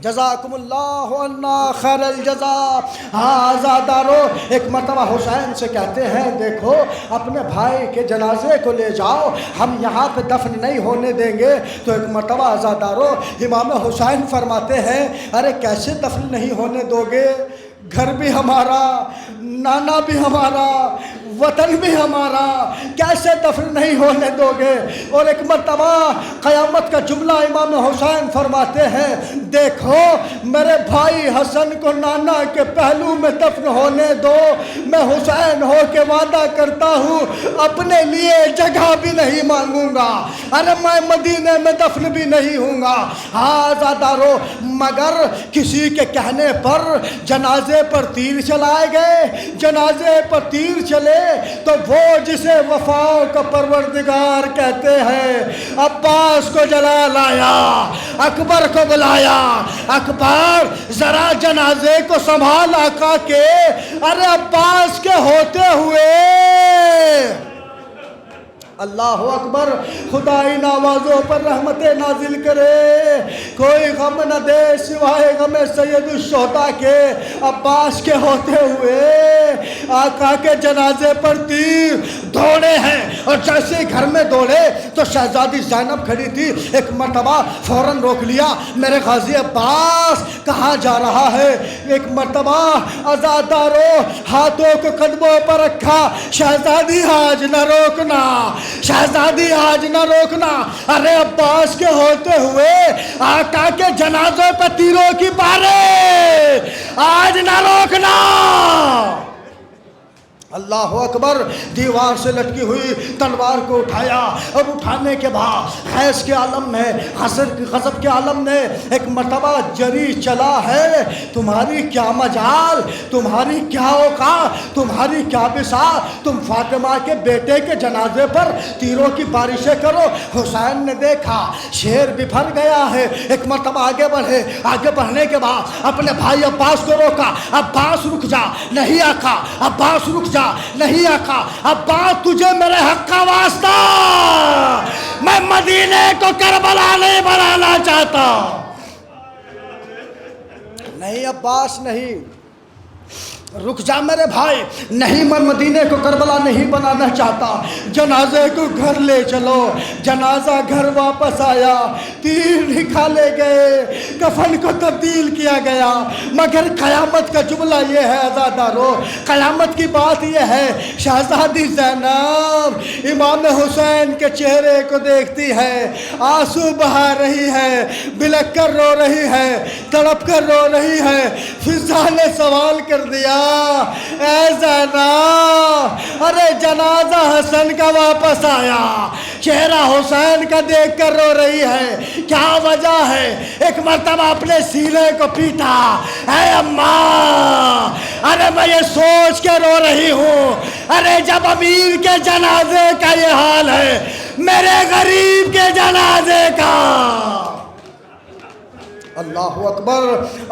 جزاکم اللہ عنا خیر الجزا۔ ہاں عزادارو، ایک مرتبہ حسین سے کہتے ہیں دیکھو اپنے بھائی کے جنازے کو لے جاؤ، ہم یہاں پہ دفن نہیں ہونے دیں گے۔ تو ایک مرتبہ عزادارو امام حسین فرماتے ہیں ارے کیسے دفن نہیں ہونے دو گے؟ گھر بھی ہمارا، نانا بھی ہمارا، وطن بھی ہمارا، کیسے دفن نہیں ہونے دو گے؟ اور ایک مرتبہ قیامت کا جملہ امام حسین فرماتے ہیں دیکھو میرے بھائی حسن کو نانا کے پہلو میں دفن ہونے دو، میں حسین ہو کے وعدہ کرتا ہوں اپنے لیے جگہ بھی نہیں مانگوں گا، ارے میں مدینے میں دفن بھی نہیں ہوں گا۔ ہاں عزادارو، مگر کسی کے کہنے پر جنازے پر تیر چلائے گئے، جنازے پر تیر چلے تو وہ جسے وفا کا پروردگار کہتے ہیں عباس کو جلا لایا، اکبر کو بلایا، اکبر ذرا جنازے کو سنبھال آقا کے، ارے عباس کے ہوتے ہوئے اللہ اکبر، خدا ان آوازوں پر رحمت نازل کرے، کوئی غم نہ دے سوائے غم سید الشہداء کے۔ عباس کے ہوتے ہوئے آقا کے جنازے پر تیر دوڑے ہیں، اور جیسے گھر میں دوڑے تو شہزادی زینب کھڑی تھی، ایک مرتبہ فوراً روک لیا، میرے غازی عباس کہاں جا رہا ہے؟ ایک مرتبہ عزادارو ہاتھوں کو قدموں پر رکھا، شہزادی آج نہ روکنا، شہزادی آج نہ روکنا، ارے عباس کے ہوتے ہوئے آقا کے جنازوں پہ تیروں کی بارے، آج نہ روکنا۔ اللہ اکبر، دیوار سے لٹکی ہوئی تلوار کو اٹھایا، اور اٹھانے کے بعد خیز کے عالم میں، غضب کے عالم نے ایک مرتبہ جری چلا ہے، تمہاری کیا مجال، تمہاری کیا اوقات، تمہاری کیا بساط، تم فاطمہ کے بیٹے کے جنازے پر تیروں کی بارشیں کرو۔ حسین نے دیکھا شیر بفر گیا ہے، ایک مرتبہ آگے بڑھے، آگے بڑھنے کے بعد اپنے بھائی عباس کو روکا، عباس رک جا، نہیں آقا، عباس رک جا، جا نہیں آقا، عباس تجھے میرے حق کا واسطہ، میں مدینے کو کربلا نہیں بنانا چاہتا۔ نہیں عباس نہیں، رک جا میرے بھائی، نہیں میں مدینے کو کربلا نہیں بنانا چاہتا، جنازے کو گھر لے چلو۔ جنازہ گھر واپس آیا، تیر نکالے گئے، کفن کو تبدیل کیا گیا، مگر قیامت کا جملہ یہ ہے عزادارو، قیامت کی بات یہ ہے، شہزادی زینب امام حسین کے چہرے کو دیکھتی ہے، آنسو بہا رہی ہے، بلک کر رو رہی ہے، تڑپ کر رو رہی ہے۔ فضا نے سوال کر دیا، اے زینب، ارے جنازہ حسن کا واپس آیا، چہرہ حسین کا دیکھ کر رو رہی ہے، کیا وجہ ہے؟ ایک مرتبہ اپنے سینے کو پیٹا، اے اماں، ارے میں یہ سوچ کے رو رہی ہوں، ارے جب امیر کے جنازے کا یہ حال ہے، میرے غریب کے جنازے کا۔ اللہ اکبر،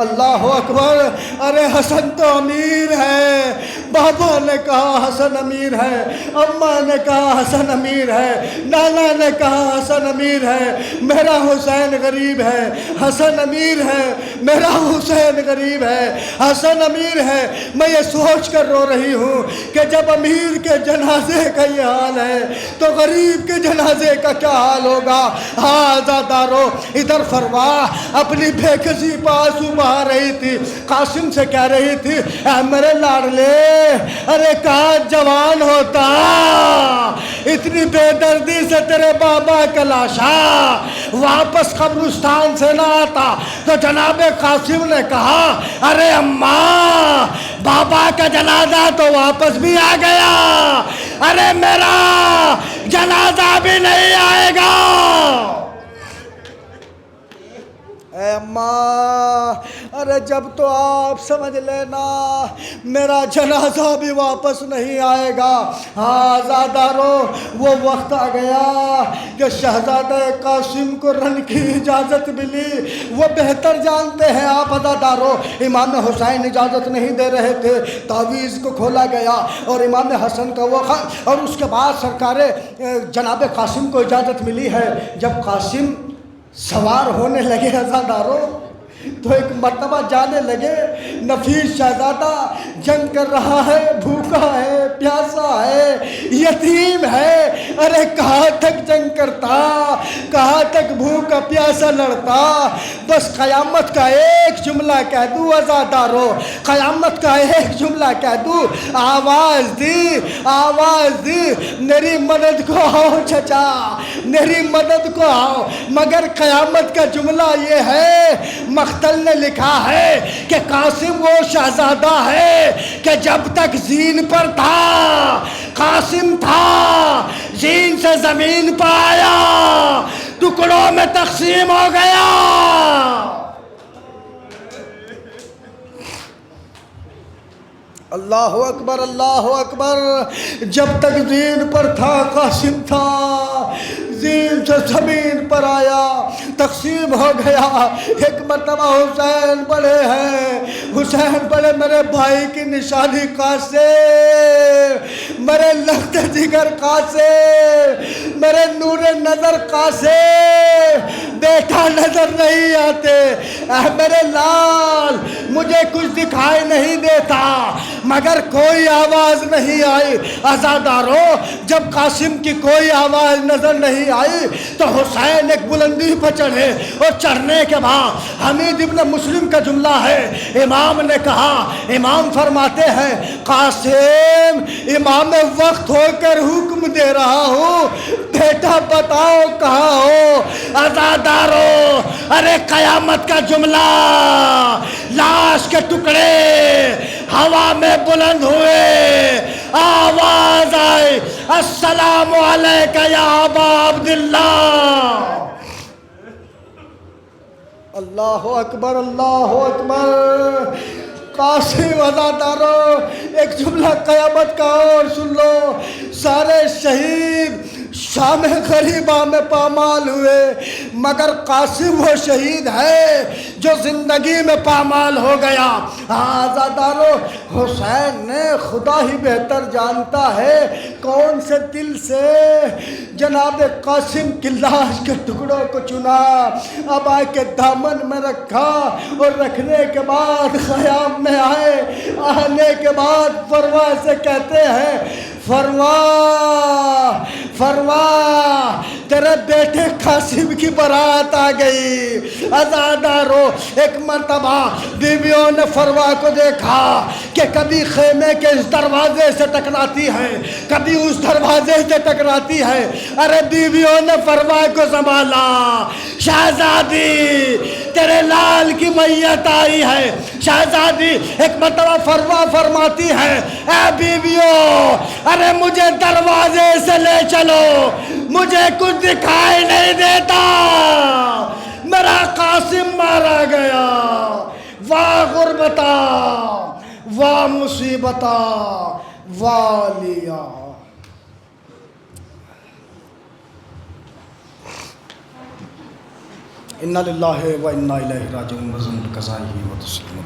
اللہ اکبر، ارے حسن تو امیر ہے، بابا نے کہا حسن امیر ہے، اماں نے کہا حسن امیر ہے، نانا نے کہا حسن امیر ہے، میرا حسین غریب ہے، حسن امیر ہے، میرا حسین غریب ہے، حسن امیر ہے۔ میں یہ سوچ کر رو رہی ہوں کہ جب امیر کے جنازے کا یہ حال ہے تو غریب کے جنازے کا کیا حال ہوگا۔ ہاں عزادارو، ادھر فروا اپنی بے کسی پاسو بہا رہی تھی، قاسم سے کہہ رہی تھی، اے میرے لاڈلے، ارے کاش جوان ہوتا، اتنی بے دردی سے تیرے بابا کا لاشا واپس قبرستان سے نہ آتا۔ تو جناب قاسم نے کہا، ارے اماں، بابا کا جنازہ تو واپس بھی آ گیا، ارے میرا جنازہ بھی نہیں آئے گا۔ اے اماں، ارے جب تو آپ سمجھ لینا میرا جنازہ بھی واپس نہیں آئے گا۔ ہاں عزادارو، وہ وقت آ گیا کہ شہزادہ قاسم کو رن کی اجازت ملی۔ وہ بہتر جانتے ہیں آپ عزادارو، امام حسین اجازت نہیں دے رہے تھے، تعویذ کو کھولا گیا اور امام حسن کا وہ خط، اور اس کے بعد سرکار جناب قاسم کو اجازت ملی ہے۔ جب قاسم سوار ہونے لگے عزادارو تو ایک مرتبہ جانے لگے، نفیس شہزادہ جنگ کر رہا ہے، بھوکا ہے، پیاسا ہے، یتیم ہے، ارے کہاں تک جنگ کرتا، کہاں تک بھوکا پیاسا لڑتا۔ بس قیامت کا ایک جملہ کہہ دوں عزادارو، قیامت کا ایک جملہ کہہ دوں، آواز دی، آواز دی، میری مدد کو آؤ چچا، میری مدد کو آؤ۔ مگر قیامت کا جملہ یہ ہے، مختل نے لکھا ہے کہ قاسم وہ شہزادہ ہے کہ جب تک زین پر تھا، قاسم تھا، زین سے زمین پر آیا، ٹکڑوں میں تقسیم ہو گیا۔ اللہ اکبر، اللہ اکبر۔ جب تک زین پر تھا قاسم تھا، زین سے زمین پر آیا، تقسیم ہو گیا۔ ایک مرتبہ حسین بڑے ہیں، حسین بڑے میرے بھائی کی نشانی قاسم، میرے لخت جگر قاسم، میرے نور نظر قاسم، بیٹا نظر نہیں آتے، اے میرے لال مجھے کچھ دکھائی نہیں دیتا، مگر کوئی آواز نہیں آئی۔ عزادارو، جب قاسم کی کوئی آواز نظر نہیں آئی تو حسین ایک بلندی پر چڑھے، اور چڑھنے کے بعد حمید ابن مسلم کا جملہ ہے، امام نے کہا، امام فرماتے ہیں، قاسم امام وقت ہو کر حکم دے رہا ہوں، بیٹا بتاؤ کہاں ہو۔ عزادارو، ارے قیامت کا جملہ، لاش کے ٹکڑے ہوا میں بلند ہوئے، آواز آئی، السلام علیکہ یا ابا عبداللہ۔ اللہ اکبر، اللہ اکبر۔ قاسم عزادارو، ایک جملہ قیامت کا اور سن لو، سارے شہید شام غریبہ میں پامال ہوئے، مگر قاسم وہ شہید ہے جو زندگی میں پامال ہو گیا۔ عزادارو، حسین نے خدا ہی بہتر جانتا ہے کون سے دل سے جناب قاسم کی لاش کے ٹکڑوں کو چنا، ابا کے دامن میں رکھا، اور رکھنے کے بعد خیام میں آنے کے بعد فروا سے کہتے ہیں، فروا تیرے بیٹے قاسم کی برات آ گئی۔ عزادارو، ایک مرتبہ بیویوں نے فروا کو دیکھا کہ کبھی خیمے کے اس دروازے سے ٹکراتی ہے، کبھی اس دروازے سے ٹکراتی ہے۔ ارے بیویوں نے فروا کو سنبھالا، شہزادی تیرے لال کی میت آئی ہے۔ شہزادی ایک مرتبہ فروا فرماتی ہے، اے بیویوں، ارے مجھے دروازے سے لے چلو، مجھے کچھ دکھائی نہیں دیتا، میرا قاسم مارا گیا۔ واہ غربتا، واہ مصیبتا، والیا۔ انا للہ و انا الیہ راجعون، وزن قضائی و تسلیم۔